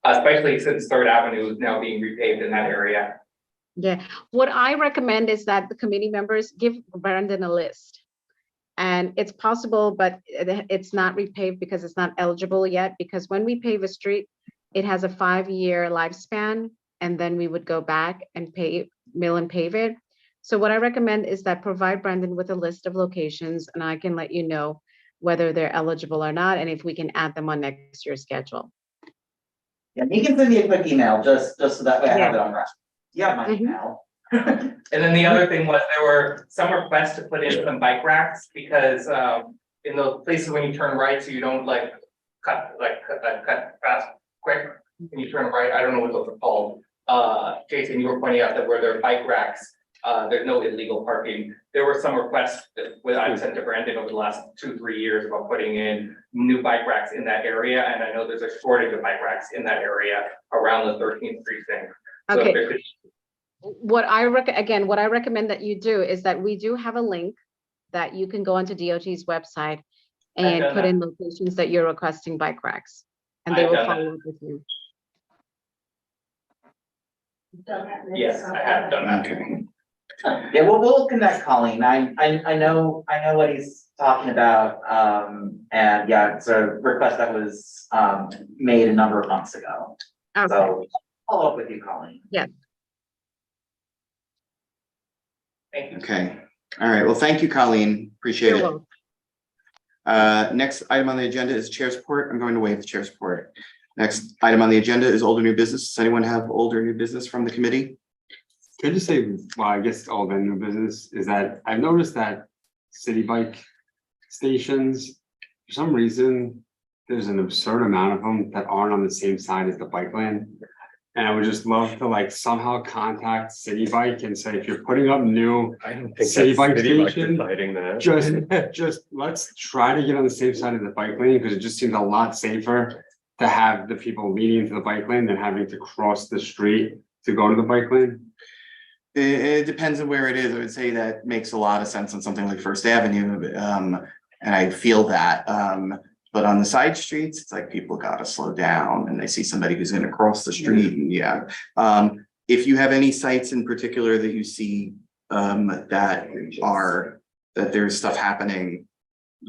especially since Third Avenue is now being repaved in that area. Yeah, what I recommend is that the committee members give Brandon a list. And it's possible, but it's not repaved because it's not eligible yet, because when we pave a street, it has a 5-year lifespan, and then we would go back and mill and pave it. So what I recommend is that provide Brandon with a list of locations, and I can let you know whether they're eligible or not, and if we can add them on next year's schedule. Yeah, you can send me a quick email, just so that way I have it on record. Yeah, my Mhm. email. And then the other thing was there were some requests to put in some bike racks because in those places when you turn right, so you don't cut fast, quick, when you turn right, I don't know what those are called. Jason, you were pointing out that where there are bike racks, there's no illegal parking. There were some requests that I've sent to Brandon over the last 2-3 years about putting in new bike racks in that area, and I know there's a shortage of bike racks in that area around the 13th precinct. So Okay. if there could What I recommend that you do is that we do have a link that you can go onto DOT's website and done put that. in locations that you're requesting bike racks, and they I've will done follow up with you. Yes, I have done that. Okay, Yeah, we'll connect Colleen. I know what he's talking about. And yeah, it's a request that was made a number of months ago. Okay, So I'll follow up with you, Colleen. Thank you. okay. All right, well, thank you, Colleen. Appreciate you're it. welcome. Next item on the agenda is chair's report. I'm going to waive the chair's report. Next item on the agenda is old or new business. Does anyone have old or new business from the committee? Could I just say, well, I guess all the new business is that I've noticed that city bike stations, for some reason, there's an absurd amount of them that aren't on the same side as the bike lane. And I would just love to somehow contact City Bike and say, if you're putting up new I don't think City that's bike City Bike station, deciding that. just let's try to get on the same side of the bike lane, because it just seems a lot safer to have the people leading into the bike lane than having to cross the street to go to the bike lane. It depends on where it is. I would say that makes a lot of sense on something like First Avenue. And I feel that. But on the side streets, it's like people gotta slow down and they see somebody who's gonna cross the street and yeah. If you have any sites in particular that you see that there's stuff happening,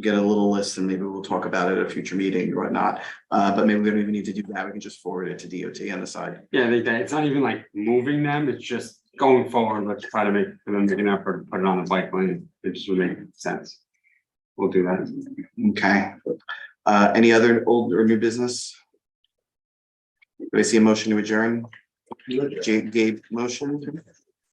get a little list and maybe we'll talk about it at a future meeting or whatnot. But maybe we don't even need to do that. We can just forward it to DOT on the side. Yeah, it's not even like moving them, it's just going forward, let's try to make an effort to put it on the bike lane. It just would make sense. We'll do that. Okay. Any other old or new business? Do I see a motion to adjourn? Jake gave motion.